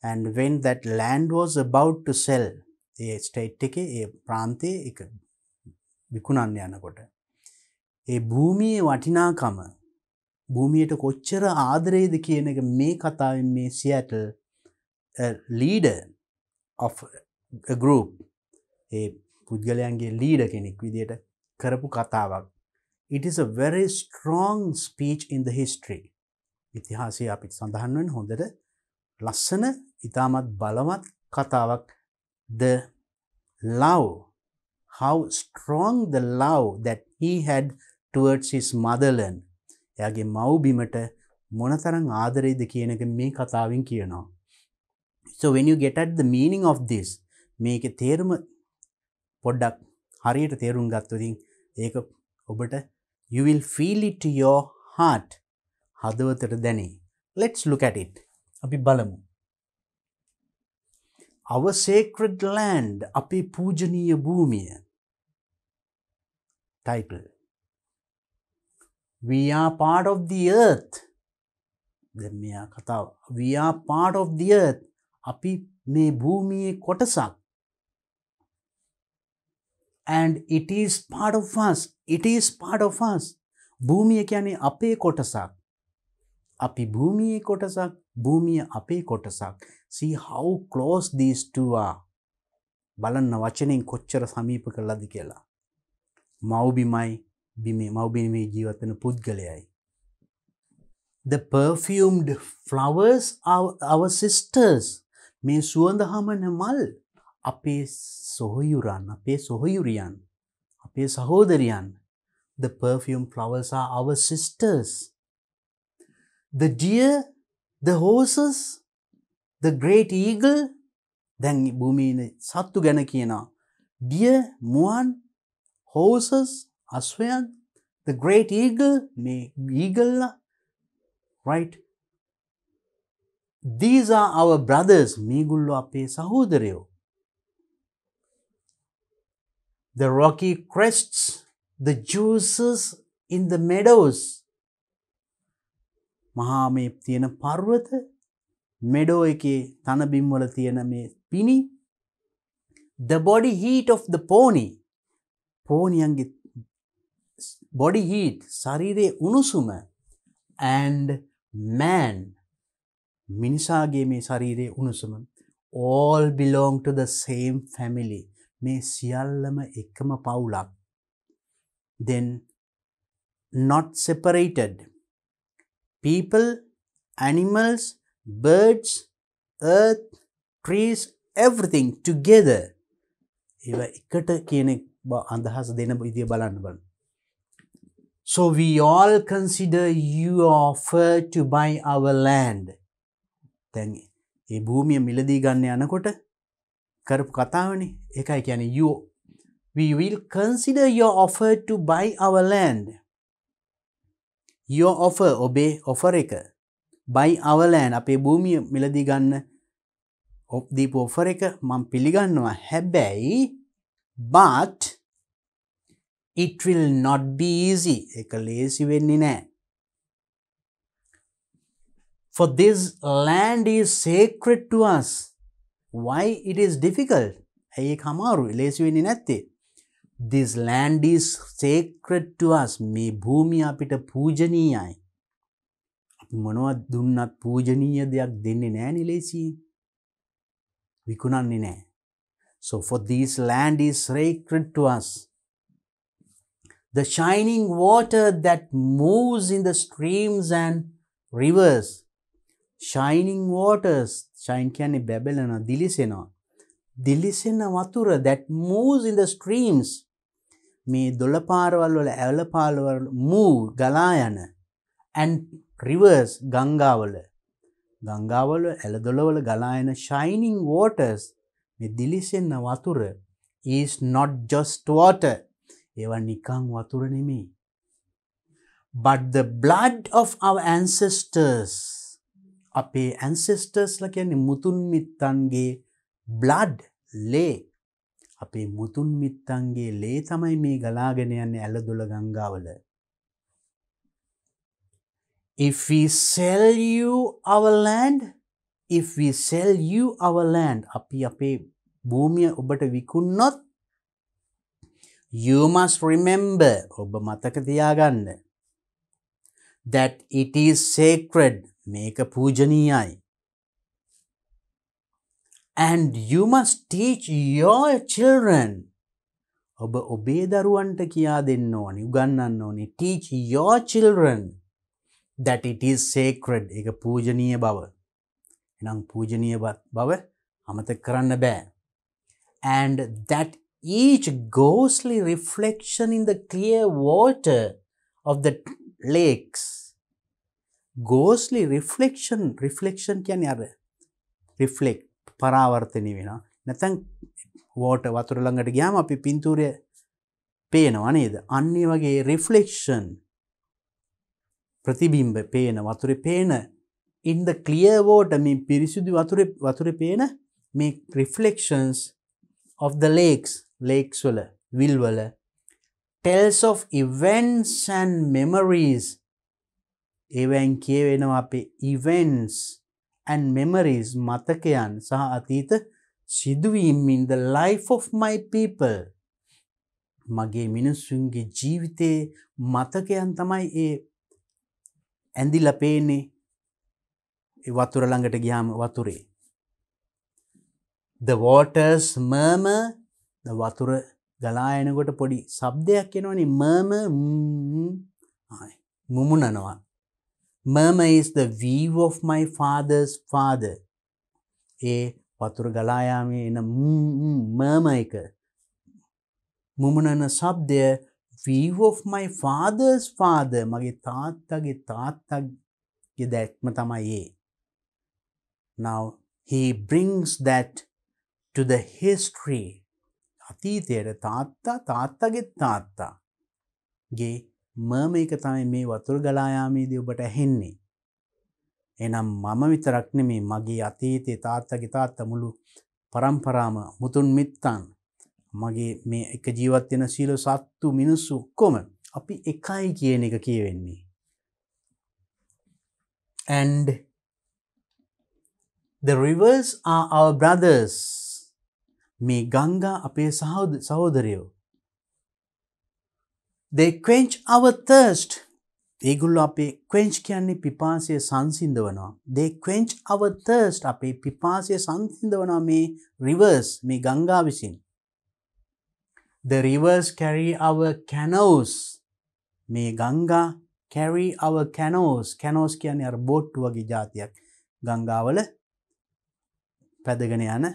and when that land was about to sell, A state එකේ ඒ ප්‍රාන්තයේ එක විකුණන්න යනකොට ඒ භූමියේ වටිනාකම භූමියට කොච්චර ආදරේද කියන එක මේ කතාවෙන් මේ Seattle a leader of a group ඒ පුද්ගලයන්ගේ leader කෙනෙක් විදියට කරපු කතාවක්. It is a very strong speech in the history. ඉතිහාසයේ අපිට සඳහන් වෙන හොඳට ලස්සන ඉතාමත් බලවත් කතාවක්. The love, how strong the love that he had towards his motherland. එයාගේ මව්බිමට මොනතරම් ආදරේද කියන එක මේ කතාවෙන් කියනවා. So when you get at the meaning of this, මේකේ තේරුම පොඩ්ඩක් හරියට තේරුම් ගත්තොත් ඒක ඔබට you will feel it to your heart. හදවතට දැනේ. Let's look at it. අපි බලමු. Our sacred land, අපේ පූජනීය භූමිය. Title. We are part of the earth. දැන් මෙයා කතාව. We are part of the earth. අපි මේ භූමියේ කොටසක්. And it is part of us. It is part of us. භූමිය කියන්නේ අපේ කොටසක්. අපි භූමියේ කොටසක්. භූමිය අපේ කොටසක්. See how close these two are. බලන්න වචනෙන් කොච්චර සමීප කරලාද කියලා. මව්බිමයි මව්බිමේ ජීවත් වෙන පුද්ගලයයි. The perfumed flowers are our sisters. මේ සුවඳ හමන මල් අපේ සොහොයුරන්, අපේ සොහොයුරියන්, අපේ සහෝදරියන්. The perfumed flowers are our sisters. The deer, the horses, the great eagle. දැන් භූමියේ සත්තු ගැන කියනවා. Deer, Muwan, horses, අශ්වයන්, the great eagle, මේ eagle, right? These are our brothers. මේගොල්ලෝ අපේ සහෝදරයෝ. The rocky crests, the juices in the meadows. මහා මේ තියෙන පර්වත, meadow එකේ තනබිම් වල තියෙන මේ පිණි. The body heat of the pony. පෝනියන්ගේ body heat, ශරීරයේ උණුසුම. And man, මිනිසාගේ මේ ශරීරයේ උණුසුම. All belong to the same family. මේ සියල්ලම එකම පවුලක්. Then not separated. People, animals, birds, earth, trees, everything together. ඒවා එකට කියන අදහස දෙන විදිය බලන්න බලන්න. So we all consider you offer to buy our land. දැන් මේ භූමිය මිලදී ගන්න යනකොට කරපු කතාවනේ. ඒකයි කියන්නේ we will consider your offer to buy our land. Your offer, ඔබේ offer එක. Buy our land, අපේ භූමිය මිලදී ගන්න දීපු offer එක මම පිළිගන්නවා. හැබැයි but it will not be easy. ඒක ලේසි වෙන්නේ නැහැ. For this land is sacred to us. Why it is difficult? ඇයි ඒක අමාරු? ලේසි වෙන්නේ නැත්තේ. This land is sacred to us. මේ භූමිය අපිට පූජනීයයි. අපි මොනවද දුන්නත් පූජනීය දෙයක් දෙන්නේ නැහැ නේ ලේසියෙන්. විකුණන්නේ නැහැ. So for this land is sacred to us. The shining water that moves in the streams and rivers. Shining waters. Shine කියන්නේ බැබලෙනවා, දිලිසෙනවා. දිලිසෙන වතුර that moves in the streams. මේ දොළපාරවල් වල ඇලපාරවල් move ගලා යන and rivers ගංගාවල ඇලදොළවල ගලා යන shining waters මේ දිලිසෙන වතුර is not just water. ඒවා නිකං වතුර නෙමෙයි. But the blood of our ancestors. අපේ ancestors ලා කියන්නේ මුතුන් මිත්තන්ගේ blood, ලේ. අපේ මුතුන් මිත්තන්ගේ ලේ තමයි මේ ගලාගෙන යන්නේ ඇලදොළ ගංගාවල. If we sell you our land, අපි අපේ භූමිය ඔබට විකුණනොත්, you must remember, ඔබ මතක තියාගන්න, that it is sacred, මේක පූජනීයයි. And you must teach your children, ඔබ ඔබේ දරුවන්ට කියා දෙන්න ඕනි, උගන්වන්න ඕනි, teach your children that it is sacred, ඒක පූජනීය බව. එහෙනම් පූජනීය බව අමතක කරන්න බෑ. And that each ghostly reflection in the clear water of the lakes. Ghostly reflection කියන්නේ අර reflect පරාවර්තනය වෙනවා. නැත්නම් water වතුර ළඟට ගියාම අපි පින්තූරය පේනවා නේද? අන්න ඒ වගේ reflection ප්‍රතිබිම්බ පේන වතුරේ පේන in the clear water මේ පිරිසිදු වතුරේ පේන මේ reflections of the lakes වල විල් වල tells of events and memories. ඒවෙන් කියවෙනවා අපේ events and memories මතකයන් සහ අතීත සිදුවීම් in the life of my people. මගේ මිනිස්සුන්ගේ ජීවිතේ මතකයන් තමයි ඒ ඇඳිලා පේන්නේ ඒ වතුර ළඟට ගියාම වතුරේ. The waters murmur, the වතුර ගලා යනකොට පොඩි ශබ්දයක් එනවනේ, murmur, මුමුණනවා. Murmur is the view of my father's father. ඒ වතුර ගලා යාමේ එන murmur එක, මුමුණන ශබ්දය view of my father's father, මගේ තාත්තගේ දැක්ම තමයි ඒ. Now he brings that to the history. අතීතයට තාත්තගේ තාත්තගේ මම එක තමයි මේ වතුර ගලා යාමේදී ඔබට ඇහෙන්නේ. එහෙනම් මම විතරක් නෙමේ, මගේ අතීතේ තාත්තගේ තාත්තා මුළු පරම්පරාවම මුතුන් මිත්තන්, මගේ මේ එක ජීවත් වෙන සීල සත්තු මිනිස්සු ඔක්කොම අපි එකයි කියන එක කියවෙන්නේ. And the rivers are our brothers. මේ ගංගා අපේ සහෝදරයෝ. They quench our thirst. ඒගොල්ලෝ අපේ quench කියන්නේ පිපාසය සංසිඳවනවා. They quench our thirst. අපේ පිපාසය සංසිඳවනවා මේ rivers, මේ ගංගා විසින්. The rivers carry our canoes. මේ ගංගා carry our canoes. Canoes කියන්නේ අර බෝට්ටු වගේ જાතියක්. ගංගාවල පැදගෙන යන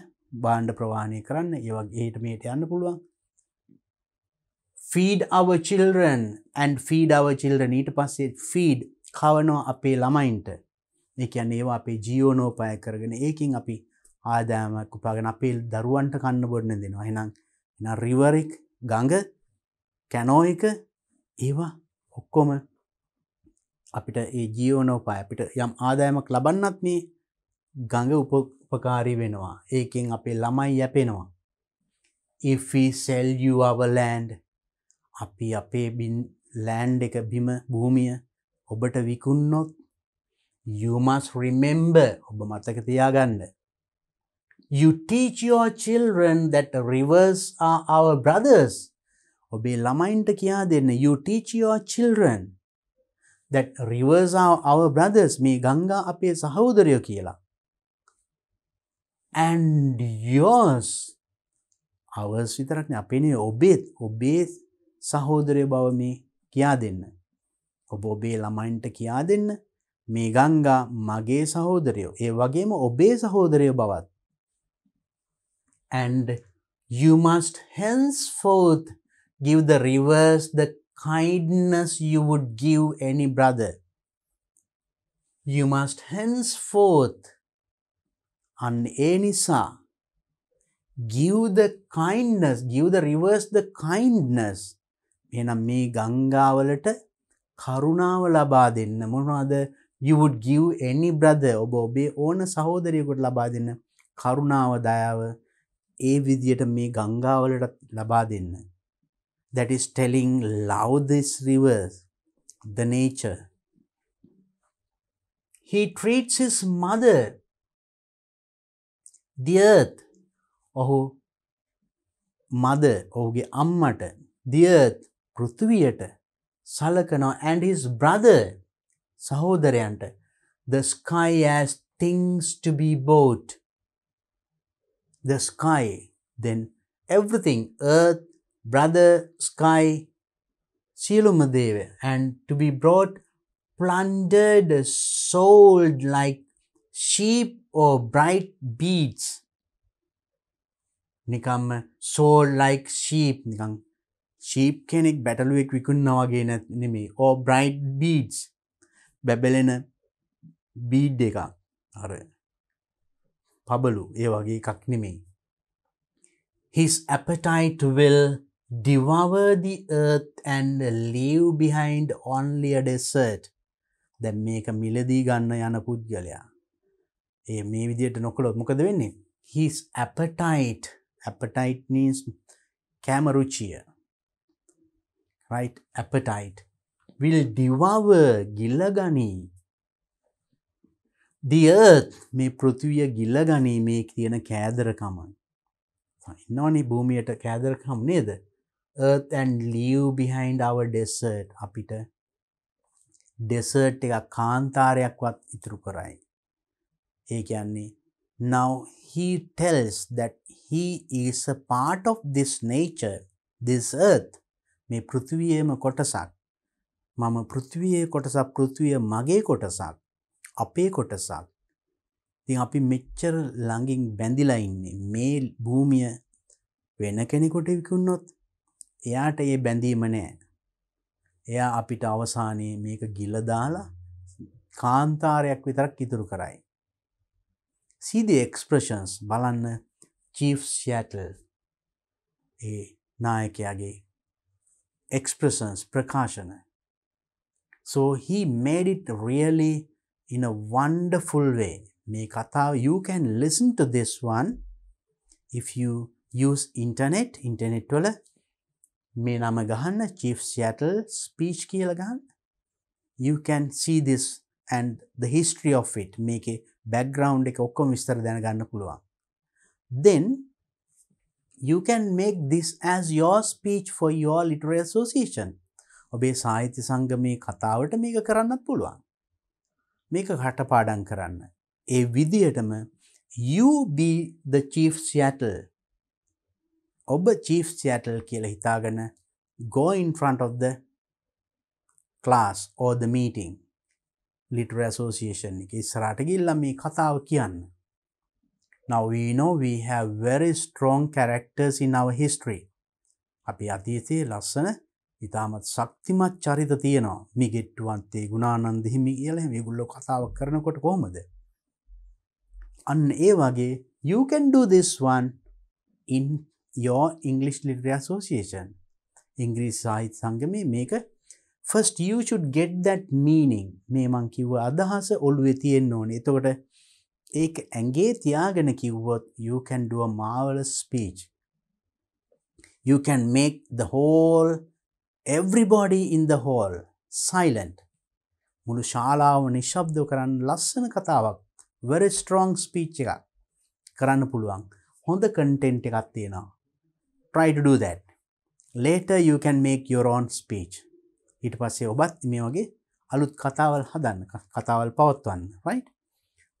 භාණ්ඩ ප්‍රවාහනය කරන්න, ඒ වගේ එහෙට මෙහෙට යන්න පුළුවන්. Feed our children and feed our children. ඊට පස්සේ feed කවනවා අපේ ළමයින්ට. ඒ කියන්නේ ඒවා අපේ ජීවනෝපාය කරගෙන ඒකින් අපි ආදායමක් උපාගෙන අපේ දරුවන්ට කන්න බොන්න දෙනවා. එහෙනම් river එක, ගඟ, කැනෝ එක, ඒවා ඔක්කොම අපිට ඒ ජීවනෝපාය, අපිට යම් ආදායමක් ලබන්නත් මේ ගඟ උපකාරී වෙනවා. ඒකෙන් අපේ ළමයි යැපෙනවා. If we sell you our land, අපි අපේ land එක, බිම, භූමිය ඔබට විකුණනොත්, you must remember, ඔබ මතක තියාගන්න, you teach your children that the rivers are our brothers. ඔබේ ළමයින්ට කියා දෙන්න, you teach your children that rivers are our brothers. මේ ගංගා අපේ සහෝදරයෝ කියලා. and yours. Ours විතරක් නේ අපේ නේ ඔබේ සහෝදරය බව මේ කියා දෙන්න. ඔබ ඔබේ ළමයින්ට කියා දෙන්න මේ ගංගා මගේ සහෝදරයෝ. ඒ වගේම ඔබේ සහෝදරයෝ බවත්. And you must henceforth give the rivers the kindness you would give any brother. You must henceforth and enisa give the kindness, give the rivers the kindness. එහෙනම් මේ ගංගාවලට කරුණාව ලබා දෙන්න. මොනවද? You would give any brother. ඔබ ඔබේ ඕන සහෝදරයෙකුට ලබා දෙන්න කරුණාව දයාව ඒ විදියට මේ ගංගාවලට ලබා දෙන්න. That is telling love this rivers, the nature. He treats his mother, the earth. ඔහු mother, ඔහුගේ අම්මට, the earth, පෘථිවියට සලකනවා, and his brother, සහෝදරයන්ට, the sky as things to be bought. The sky, then everything, earth, brother, sky, සියලුම දේව, and to be brought, plundered, sold like sheep or bright beads. නිකම්ම sold like sheep, නිකම් sheep කෙනෙක් බැටළුවෙක් විකුණනවා වගේ නෙමෙයි. or bright beads, බැබලෙන bead එකක්, අර පබලු ඒ වගේ එකක් නෙමෙයි. His appetite will devour the earth and leave behind only a desert. දැන් මේක මිලදී ගන්න යන පුද්ගලයා ඒ මේ විදියට නොකළොත් මොකද වෙන්නේ? His appetite means කෑම රුචිය, right? Appetite will devour, ගිලගනී, the earth, මේ පෘථිවිය ගිලගනී මේ තියෙන කෑදරකම. ඉන්නවනේ භූමියට කෑදරකම් නේද? earth and leave behind our desert. අපිට desert එක කාන්තාරයක්වත් ඉතුරු කරයි. ඒ කියන්නේ now he tells that he is a part of this nature, this earth. මේ පෘථිවියේම කොටසක්. මම පෘථිවියේ කොටසක්, පෘථිවිය මගේ කොටසක්, අපේ කොටසක්. ඉතින් අපි මෙච්චර ළඟින් බැඳිලා ඉන්නේ. මේ භූමිය වෙන කෙනෙකුට විකුණනොත් එයාට ඒ බැඳීම නැහැ. එයා අපිට අවසානයේ මේක ගිල දාලා කාන්තාරයක් විතරක් ඉතුරු කරයි. See the expressions. බලන්න Chief Seattle A නායකයාගේ expressions, ප්‍රකාශන. So he made it really in a wonderful way. මේ කතාව, you can listen to this one if you use internet වල මේ නම ගහන්න, Chief Seattle speech කියලා ගහන්න. You can see this and the history of it. මේකේ background එක ඔක්කොම විස්තර දැනගන්න පුළුවන්. Then you can make this as your speech for your literary association. ඔබේ සාහිත්‍ය සංගමේ කතාවට මේක කරන්නත් පුළුවන්. මේක කටපාඩම් කරන්න. ඒ විදියටම you be the Chief Seattle. ඔබ Chief Seattle කියලා හිතාගෙන go in front of the class or the meeting, literary association එක ඉස්සරහට ගිහිල්ලා මේ කතාව කියන්න. Now we know we have very strong characters in our history. අපි අතීතයේ ලස්සන ඉතාමත් ශක්තිමත් චරිත තියෙනවා. මිගෙට්ටුවන්තේ, ගුණානන්ද හිමි කියලා මේගොල්ලෝ කතාවක් කරනකොට කොහොමද? අන්න ඒ වගේ you can do this one in your English Literary Association. ඉංග්‍රීසි සාහිත්‍ය සංගමේ මේක first you should get that meaning. මේ මං කිව්ව අදහස ඔළුවේ තියෙන්න ඕනේ. එතකොට ඒක ඇඟේ තියාගෙන කිව්වොත් you can do a marvelous speech. You can make the whole, everybody in the hall silent. මුළු ශාලාව නිශ්ශබ්දව කරන්න ලස්සන කතාවක්, very strong speech එකක් කරන්න පුළුවන්. හොඳ content එකක් තියෙනවා. Try to do that. Later you can make your own speech. ඊට පස්සේ ඔබත් මේ වගේ අලුත් කතාවල් හදන්න, කතාවල් පවත්වන්න, right?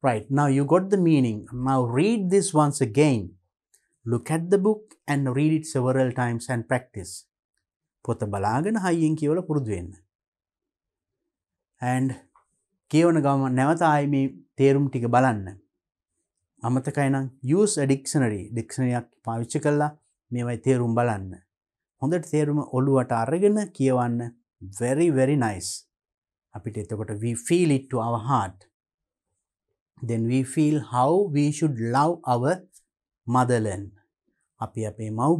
Right, now you got the meaning. Now read this once again. Look at the book and read it several times and practice. පොත බලාගෙන හයියෙන් කියවලා පුරුදු වෙන්න. And කියවන ගම නැවත ආයි මේ තේරුම් ටික බලන්න. අමතකයි නම් use a dictionary. dictionary එකක් පාවිච්චි කරලා මේවයි තේරුම් බලන්න. හොඳට තේරුම ඔළුවට අරගෙන කියවන්න. Very nice. අපිට එතකොට we feel it to our heart. Then we feel how we should love our motherland. අපි අපේ මව්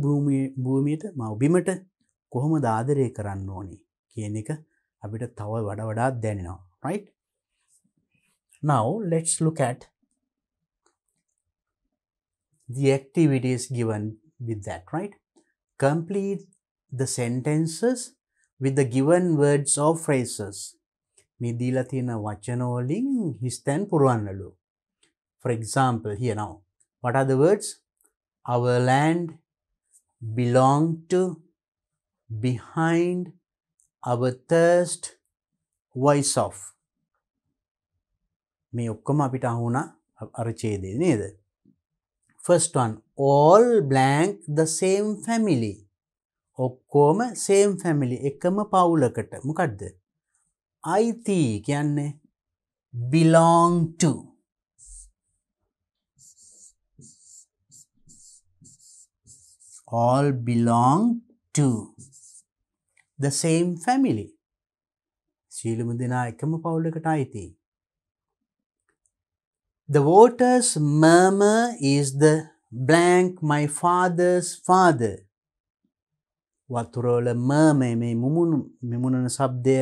භූමියට මව් බිමට කොහොමද ආදරය කරන්න ඕනි කියන එක අපිට තව වඩා දැනෙනවා. Right? Now let's look at the activities given with that. Right? Complete the sentences with the given words or phrases. මේ දීලා තියෙන වචන වලින් හිස්තැන් පුරවන්නලු. For example, here now, what are the words? Our land, belong to, behind, our thirst, voice of. මේ ඔක්කොම අපිට අහුණා අර ඡේදේ නේද? First one, all blank the same family. ඔක්කොම same family එකම පවුලකට. මොකද්ද? අයිති කියන්නේ belong to. All belong to the same family. සියලුම දෙනා එකම පවුලකට අයිති. The water's murmur is the blank my father's father. වතුරවල murmur මේ මුමුණන ශබ්දය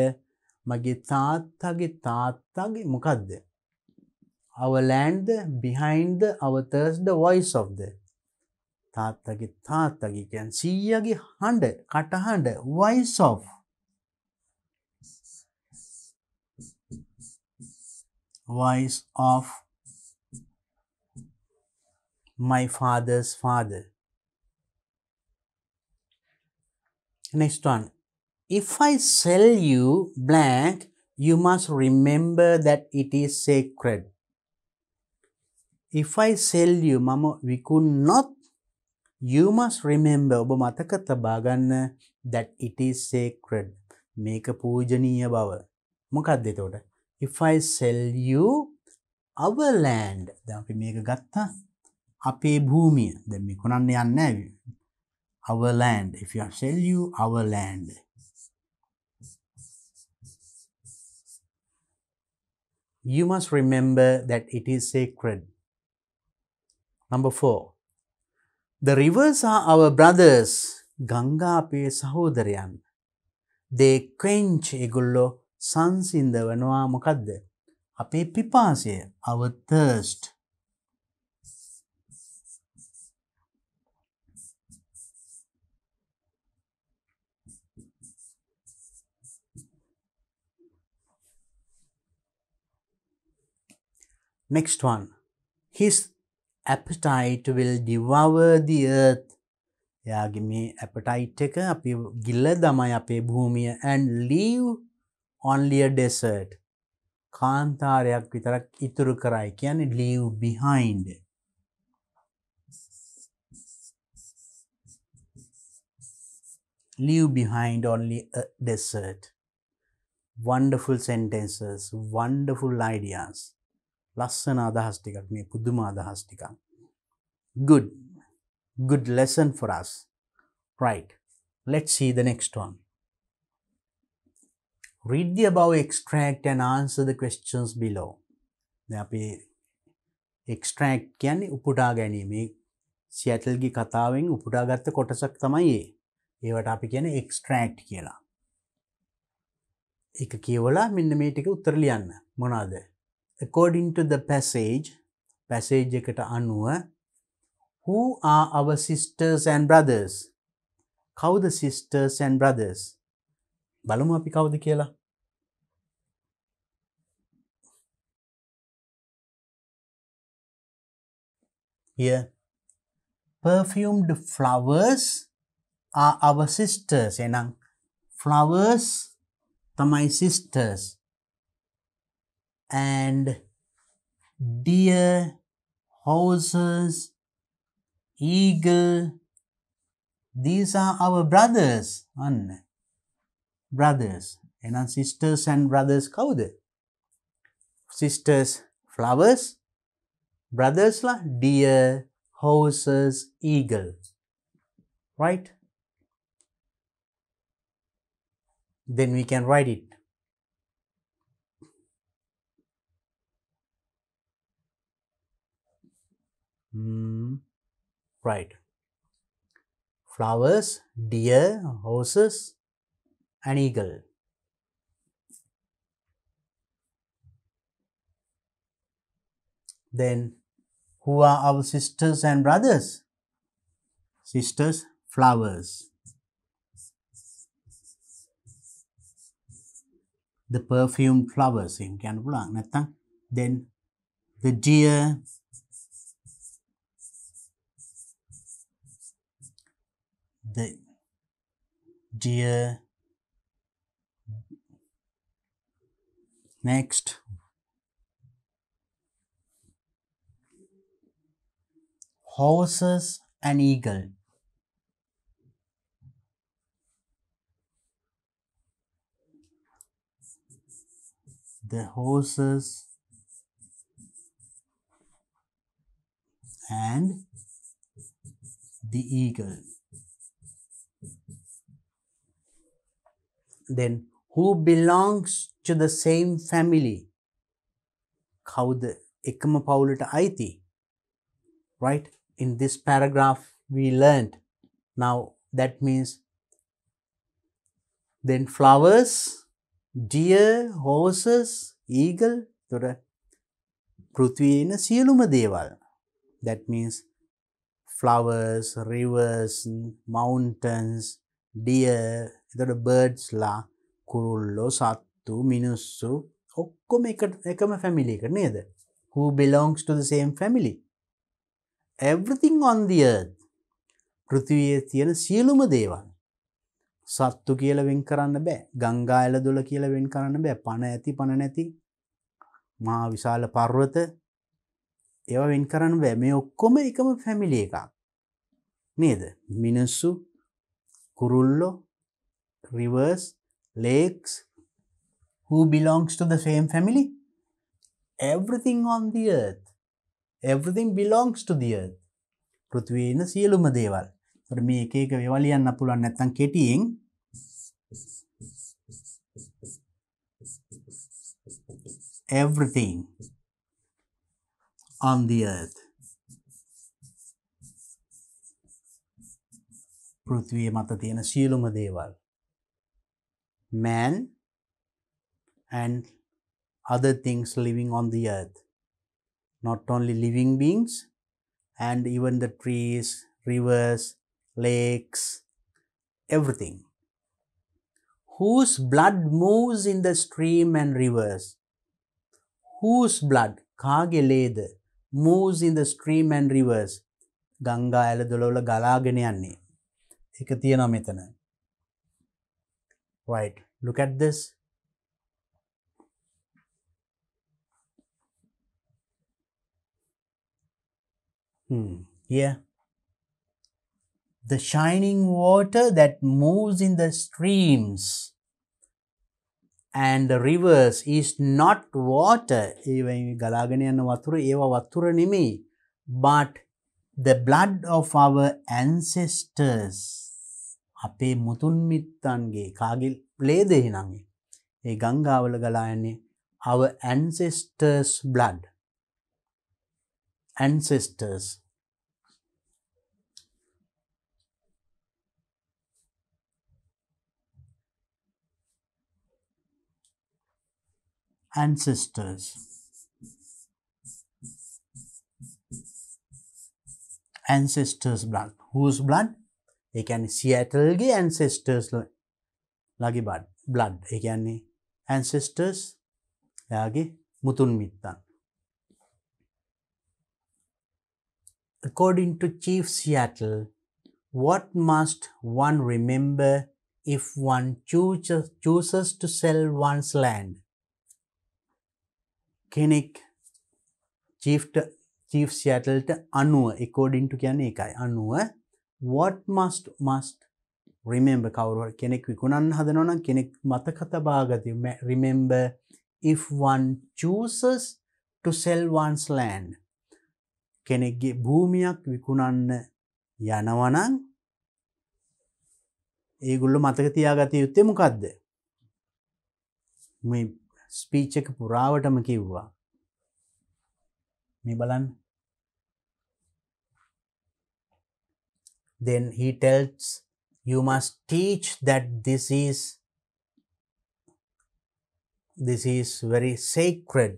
මගේ තාත්තගේ මොකද්ද? Our land, behind the, our thirst, the voice of the. තාත්තගේ කියන්නේ සීයාගේ හඬ, කටහඬ, voice of. Voice of my father's father. Next one. If I sell you blank, you must remember that it is sacred. If I sell you, mama, we could not. You must remember, ඔබ මතක තබා ගන්න that it is sacred. මේක පූජනීය බව. මොකක්ද එතකොට? If I sell you our land. දැන් අපි මේක ගත්තා. අපේ භූමිය. දැන් මේ කොනන්න යන්නේ නැහැ. Our land. If I sell you our land. You must remember that it is sacred. Number 4. The rivers are our brothers. ගංගා අපේ සහෝදරයන්. They quench ඒගොල්ලෝ සංසිඳවනවා මොකද්ද? අපේ පිපාසය. Our thirst. Next one. His appetite will devour the earth. එයාගේ මේ appetite එක අපි ගිල්ල දමයි අපේ භූමිය and leave only a desert. කාන්තාරයක් විතරක් ඉතුරු කරයි කියන්නේ leave behind. Leave behind only a desert. Wonderful sentences, wonderful ideas. ලස්සන අදහස් ටිකක් මේ පුදුම අදහස් ටිකක්. Good lesson for us. Right. Let's see the next one. Read the above extract and answer the questions below. දැන් අපි extract කියන්නේ උපුටා ගැනීම. මේ සියැටල්ගේ කතාවෙන් උපුටාගත්ත කොටසක් තමයි ඒ. ඒවට අපි කියන්නේ extract කියලා. ඒක කියවලා මෙන්න මේ ටික උත්තර ලියන්න. මොනවාද? According to the passage එකට අනුව who are our sisters and brothers? කවුද sisters and brothers? බලමු අපි කවුද කියලා. Here, perfumed flowers are our sisters. එහෙනම් flowers තමයි sisters. And deer, horses, eagle. These are our brothers. Brothers. And sisters and brothers kawuda? Sisters, flowers. Brothers la deer, horses, eagle. Right? Then we can write it. Right. Flowers, deer, horses, and eagle. Then who are our sisters and brothers? Sisters, flowers. The perfumed flowers. Then the deer, next horses and eagle. The horses and the eagle. Then who belongs to the same family? Kawuda ekama pawulata aiti? Right? In this paragraph we learned. Now that means then flowers, deer, horses, eagle. පෘථිවියේ ඉන්න සියලුම දේවල්. That means flowers, rivers, mountains, deer, එතකොට birds ලා, කුරුල්ලෝ, සත්තු, මිනිස්සු ඔක්කොම එකම family එක නේද? Who belongs to the same family? Everything on the earth. පෘථිවියේ තියෙන සියලුම දේවල්. සත්තු කියලා වෙන් කරන්න බෑ. ගංගා ඇලදොල කියලා වෙන් කරන්න බෑ. පණ ඇති පණ නැති. මහා විශාල පර්වත ඒවා වෙන් කරන්න බෑ. මේ ඔක්කොම එකම ෆැමිලි එකක්. නේද? මිනිස්සු, කුරුල්ලෝ, rivers, lakes. Who belongs to the same family? Everything on the earth. Everything belongs to the earth. පෘථිවියේ ඉන්න සියලුම දේවල්. ඒතර මේ එක එක ඒවා ලියන්න පුළුවන් නැත්නම් කෙටියෙන් everything on the earth. පෘථිවිය මත තියෙන සියලුම දේවල්. Man and other things living on the earth. Not only living beings, and even the trees, rivers, lakes, everything. Whose blood moves in the stream and rivers? Whose blood, කාගේ ලේද, moves in the stream and rivers? ගංගා ඇලදොලවල ගලාගෙන යන්නේ. ඒක තියෙනවා මෙතන. Right. Look at this. Here. The shining water that moves in the streams and the rivers is not water. ගලාගෙන යන වතුර ඒවා වතුර නෙමෙයි. But the blood of our ancestors. අපේ මුතුන් මිත්තන්ගේ කාගේ ලේද එහෙනම් ඒ ගංගාවල ගලා යන්නේ our ancestors blood. Ancestors. Ancestors. Ancestors blood. Whose blood? ඒ කියන්නේ සියැටල්ගේ ancestors ලගේ blood. ඒ කියන්නේ ancestors එයාගේ මුතුන් මිත්තන්. According to Chief Seattle, what must one remember if one chooses to sell one's land? කෙනෙක් Chief Seattle අනුව according to කියන්නේ ඒකයි අනුව what must remember කවුරු කෙනෙක් විකුණන්න හදනවා නම් කෙනෙක් මතක තබා ගත remember if one chooses to sell one's land කෙනෙක්ගේ භූමියක් විකුණන්න යනවා නම් ඒගොල්ලෝ මතක තියාගත යුත්තේ මොකද්ද මේ ස්පීච් එක පුරාවටම කිව්වා මේ බලන්න then he tells you must teach that this is very sacred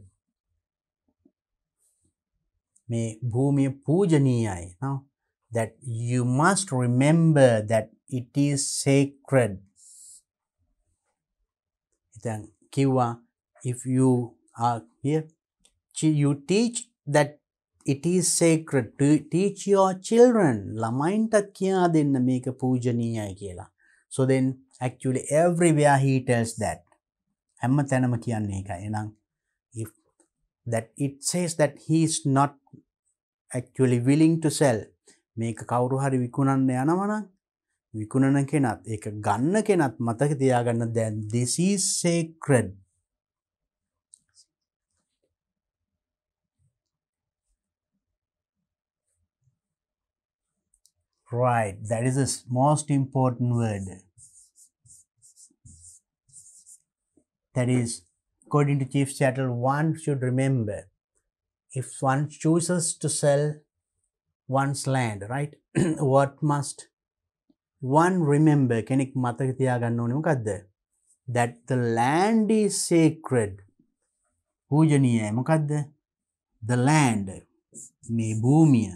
මේ භූමිය පූජනීයයි now that you must remember that it is sacred then kiwa if you are here you teach that it is sacred to teach your children lamainta kiya denna meka poojaniyai kiyala so then actually everywhere he tells that hamma tanama kiyanne ekai enam if that it says that he is not actually willing to sell මේක කවුරු හරි විකුණන්න යනවා නම් විකුණන කෙනත් ඒක ගන්න කෙනත් මතක තියාගන්න දැන් this is sacred right that is the most important word that is according to Chief Seattle one should remember if one chooses to sell one's land right what must one remember kenek mataka tiyaganna ඕනේ මොකද්ද that the land is sacred පූජනීයයි මොකද්ද the land මේ භූමිය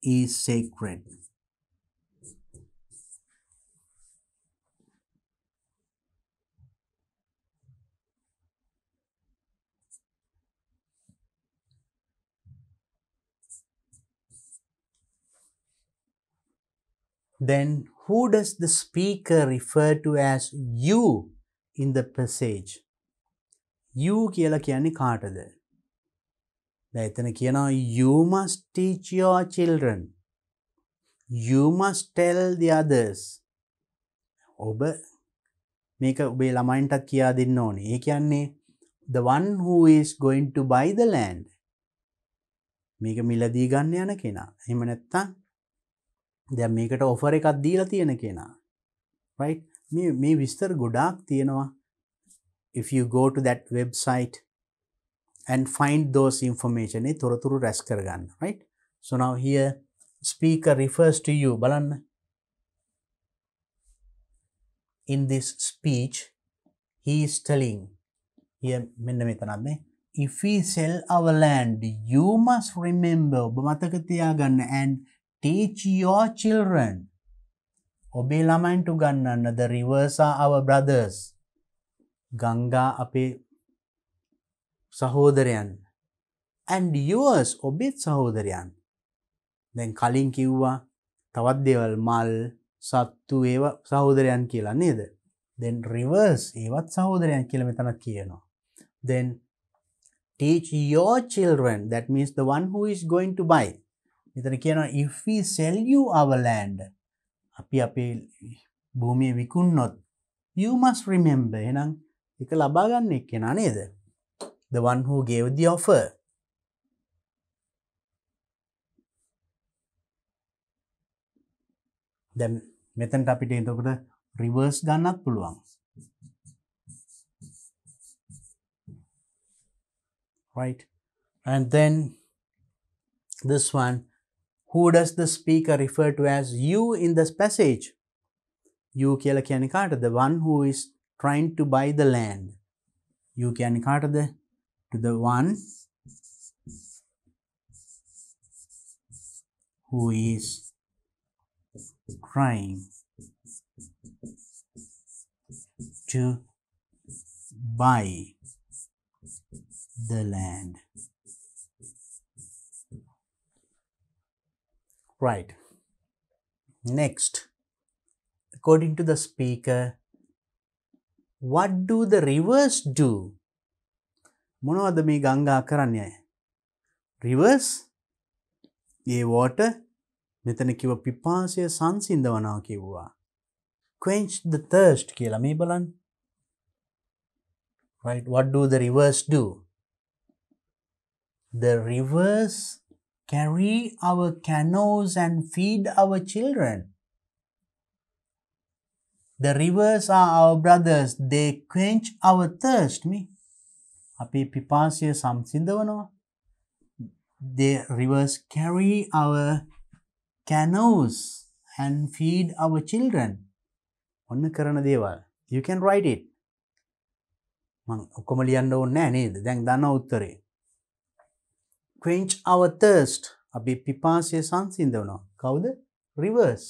is sacred then who does the speaker refer to as you in the passage you කියලා කියන්නේ කාටද දැන් එතන කියනවා you must teach your children you must tell the others ඔබ මේක ඔබේ ළමයින්ටත් කියා දෙන්න ඕනේ ඒ කියන්නේ the one who is going to buy the land මේක මිලදී ගන්න යන කෙනා එහෙම නැත්නම් දැන් මේකට ඔෆර් එකක් දීලා තියෙන කෙනා right මේ විස්තර ගොඩාක් තියෙනවා if you go to that website and find those information ඒ තොරතුරු රැස් කරගන්න right so now here speaker refers to you බලන්න in this speech he is telling here මෙන්න මෙතනත් නේ if we sell our land you must remember ඔබ මතක තියාගන්න and teach your children ඔබේ ළමයින්ට උගන්වන්න the rivers are our brothers ගංගා අපේ සහෝදරයන් and yours ඔබේ සහෝදරයන් දැන් කලින් කිව්වා තවත් දේවල් මල් සත්තු ඒවා සහෝදරයන් කියලා නේද then rivers ඒවත් සහෝදරයන් කියලා මෙතනක් කියනවා then teach your children that means the one who is going to buy මෙතන කියනවා if we sell you our land අපි අපේ භූමිය විකුණනොත් you must remember එහෙනම් ඒක ලබා ගන්න එක්කෙනා නේද the one who gave the offer then මෙතනට අපිට එතකොට reverse ගන්නත් පුළුවන් right and then this one who does the speaker refer to as you in this passage you කියලා කියන්නේ කාටද the one who is trying to buy the land you කියන්නේ කාටද to the one who is trying to buy the land right next according to the speaker what do the rivers do මොනවද මේ ගංගා කරන්නේ? rivers ඒ water මෙතන කිව්ව පිපාසය සංසිඳවනවා කිව්වා. quench the thirst කියලා මේ බලන්න. Right, what do the rivers do? The rivers carry our canoes and feed our children. The rivers are our brothers. They quench our thirst. Me. අපේ පිපාසය සංසිඳවනවා. The rivers carry our canoes and feed our children. ඔන්න කරන දේවල්. You can write it. මං ඔක්කොම ලියන්න ඕනේ නැහැ නේද? දැන් දන්නා උත්තරේ. Quench our thirst. අපි පිපාසය සංසිඳවනවා. කවුද? Rivers.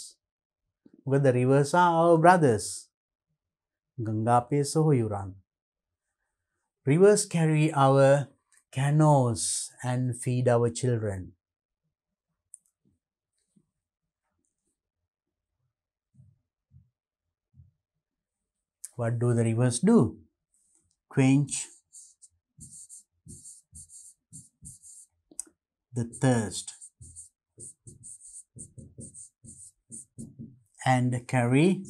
Because the rivers are our brothers. ගංගා අපේ සහෝයුරන්. Rivers carry our canoes and feed our children. What do the rivers do? Quench the thirst and carry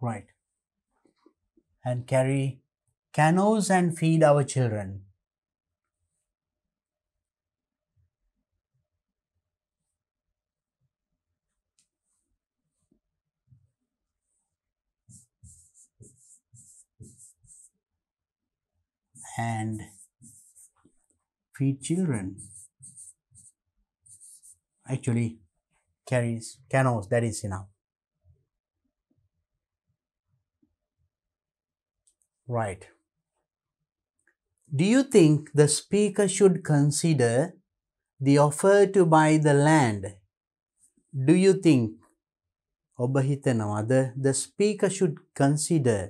right and carry canoes and feed our children. And feed children. Actually carries canoes, that is enough. Right. Do you think the speaker should consider the offer to buy the land? Do you think ඔබ හිතනවාද the speaker should consider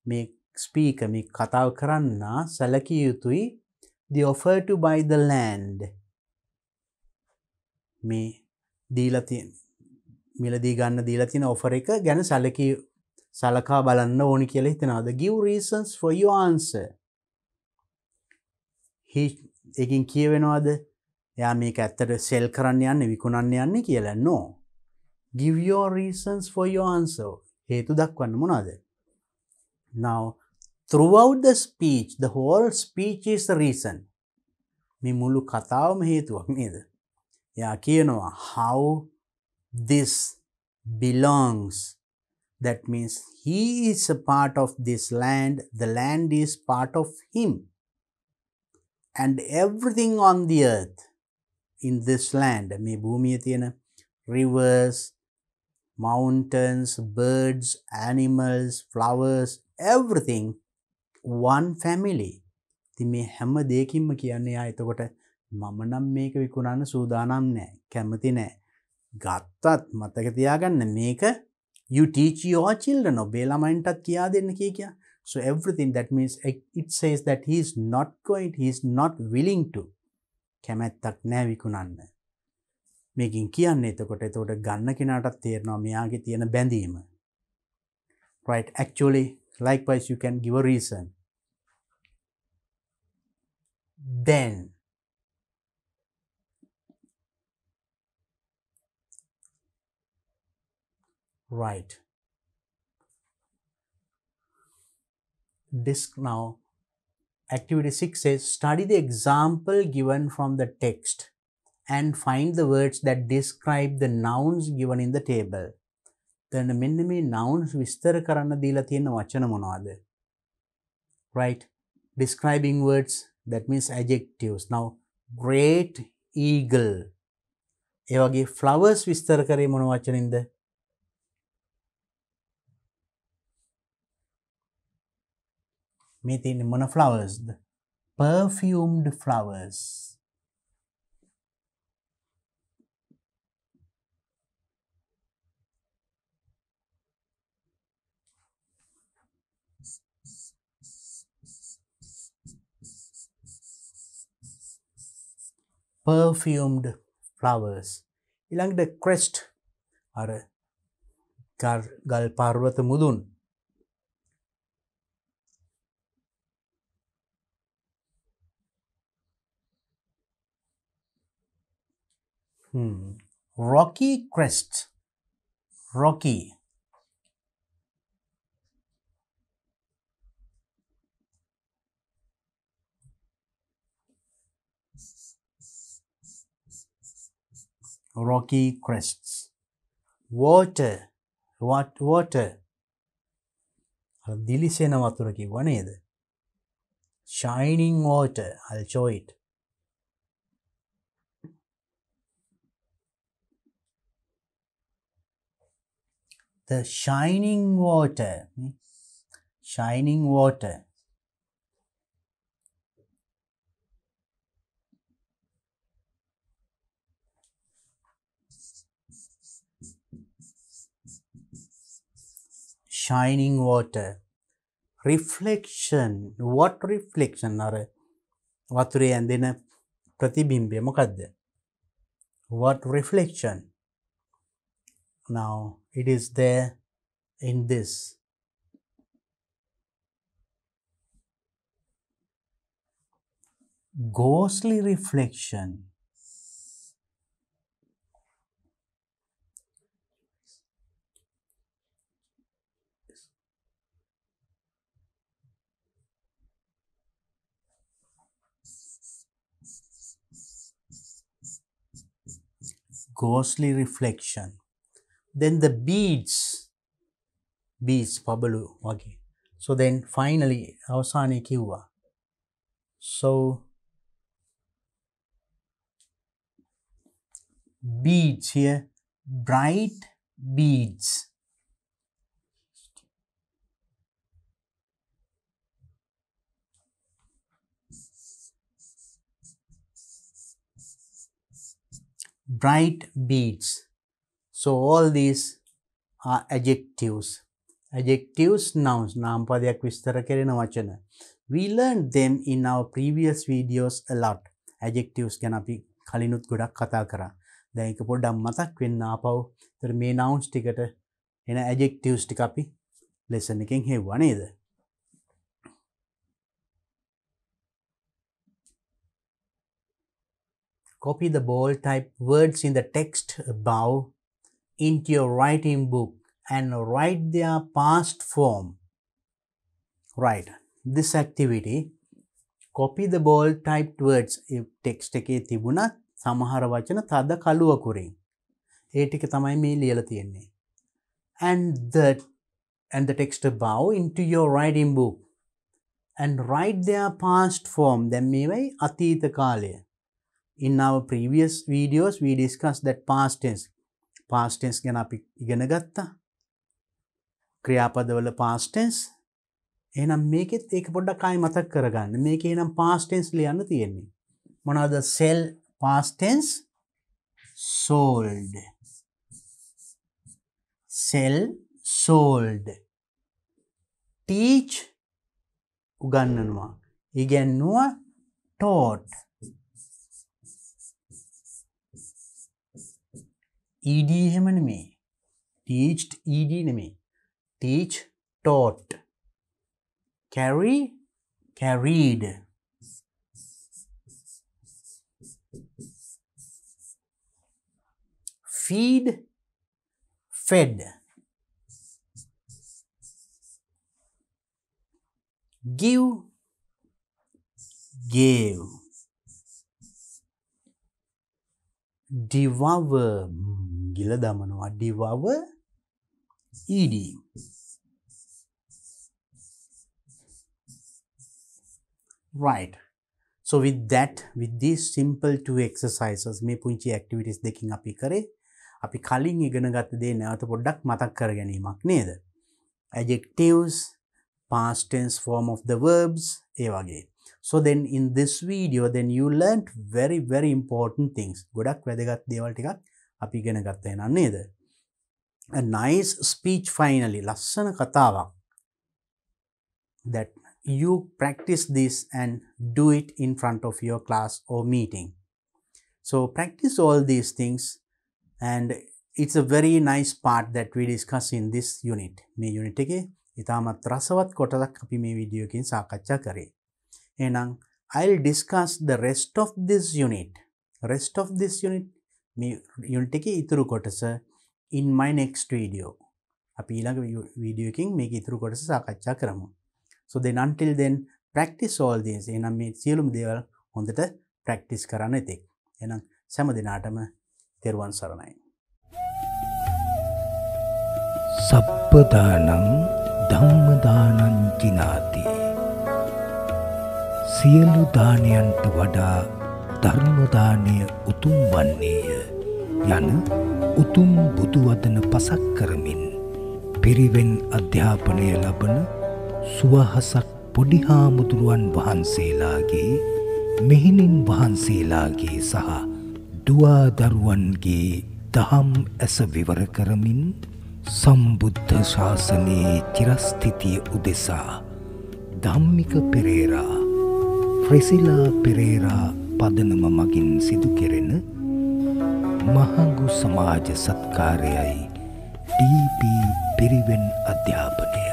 මේ speaker මේ කතාව කරන්න සැලකිය යුතුයි the offer to buy the land මේ දීලා තියෙන මිලදී ගන්න දීලා තියෙන offer එක ගැන සලකා බලන්න ඕනි කියලා හිතනවාද? Give reasons for your answer. එකකින් කියවෙනවාද එයා මේක ඇත්තට sell කරන්න යන්නේ විකුණන්න යන්නේ කියලා? No. Give your reasons for your answer. හේතු දක්වන්න මොනවාද? Now, throughout the speech, the whole speech is the reason. මේ මුළු කතාවම හේතුවක් නේද? එයා කියනවා how this belongs. That means he is a part of this land. The land is part of him. And everything on the earth in this land, මේ භූමියේ තියෙන rivers, mountains, birds, animals, flowers, everything, one family. ඉතින් මේ හැම දෙයකින්ම කියන්නේ ආ එතකොට මම නම් මේක විකුණන්න සූදානම් නැහැ, කැමති නැහැ. ගත්තත් මතක තියාගන්න මේක you teach your children, ඔබේ ළමයින්ටත් කියා දෙන්න කිය. So everything, that means it says that he is not willing to. කැමැත්තක් නැහැ විකුණන්න. මේකින් කියන්නේ එතකොට ගන්න කෙනාටත් තේරෙනවා මෙයාගේ තියෙන බැඳීම. Right, actually likewise you can give a reason. Then right. This now activity 6 says study the example given from the text and find the words that describe the nouns given in the table. Then මෙන්න මේ nouns විස්තර කරන්න දීලා තියෙන වචන මොනවාද? Right, describing words, that means adjectives. Now great eagle. ඒ වගේ flowers විස්තර කරේ මොන වචනින්ද? මේ තියෙන්නේ මොන flowers? Perfumed flowers. perfumed flowers. ඊළඟට crest අර ගල් පර්වත මුදුන්. Rocky crest. Rocky. Rocky crests. Water. What water? දිලිසෙන වතුර කිව්වා නේද? Shining water. I'll show it. The shining water. Shining water. Shining water. Reflection. What reflection? අර වතුරේ ඇඳෙන ප්‍රතිබිම්බය මොකද්ද? What reflection? Now it is there in this. Ghostly reflection. Ghostly reflection. Then the beads. Beads පබළු වගේ. So then finally අවසානයේ කිව්වා. So beads here, bright beads. Bright beads. So all these are adjectives. Adjectives, nouns, නාමපදයක් විස්තර කරන වචන. We learned them in our previous videos a lot. Adjectives ගැන අපි කලිනුත් ගොඩක් කතා කරා. දැන් ඒක පොඩ්ඩක් මතක් වෙන්න ආපහු. ඒතර මේ nouns ටිකට එන adjectives ටික අපි lesson එකෙන් හෙව්වා නේද? Copy the bold type words in the text above into your writing book and write their past form. Right. This activity, copy the bold typed words. Text එකේ තිබුණා සමහර වචන තද කළුවකුරින්. ඒ ටික තමයි මේ ලියලා තියෙන්නේ. And the text above into your writing book and write their past form. දැන් මේවයි අතීත කාලය. In our previous videos, we discussed that past tense. Past tense ගැන අපි ඉගෙන ගත්තා. ක්‍රියාපදවල past tense. එහෙනම් මේකෙත් ඒක පොඩ්ඩක් ආයෙ මතක් කරගන්න. මේකේ නම් past tense ලියන්න තියෙන්නේ. මොනවාද? sell past tense sold. Sell sold. Teach උගන්වනවා. ඉගෙනුවා taught. ed එහෙම නෙමෙයි. teached ed නෙමෙයි. teach taught. carry carried. feed fed. give gave. devour ගිල දමනවා. devour ed. Right. So with these simple two exercises, මේ පුංචි activities දෙකින් අපි කරේ. අපි කලින් ඉගෙන ගත්ත දේ නැවත පොඩ්ඩක් මතක් කර ගැනීමක් නේද? Adjectives, past tense form of the verbs, ඒ වගේ. So then in this video, then you learnt very, very important things. ගොඩක් වැදගත් දේවල් ටිකක් අපි ඉගෙන ගත්තා නේද නේද? A nice speech finally. ලස්සන කතාවක්. That you practice this and do it in front of your class or meeting. So practice all these things, and it's a very nice part that we discuss in this unit. මේ unit එකේ ඉතාමත් රසවත් කොටසක් අපි මේ video එකෙන් සාකච්ඡා කරේ. එහෙනම් I'll discuss the rest of this unit. මේ unit එකේ ඉතුරු කොටස in my next video. අපි ඊළඟ වීඩියෝ එකකින් මේක ඉතුරු කොටස සාකච්ඡා කරමු. So then until then practice all these. එහෙනම් මේ සියලුම දේවල් හොඳට practice කරන්න ඉතින්. එහෙනම් සෑම දිනාටම තෙරුවන් සරණයි.
සප්පදානං ධම්මදානං කිනාති. සියලු දානයන්ට වඩා ධර්ම දානය උතුම් වන්නේය යන උතුම් බුදු වදන පසක් කරමින් පිරිවෙන් අධ්‍යාපනය ලබන සුවහසක් පොඩි හාමුදුරුවන් වහන්සේලාගේ මෙහෙණින් වහන්සේලාගේ සහ දුවා දරුවන්ගේ දහම් ඇස විවර කරමින් සම්බුද්ධ ශාසනයේ චිරස්ථිතිය උදෙසා ධම්මික පෙරේරා ෆ්‍රෙසිලා පෙරේරා පදනම මගින් සිදු කෙරෙන මහඟු සමාජ සත්කාරයයි ඩී.පී. පිරිවෙන් අධ්‍යාපනය.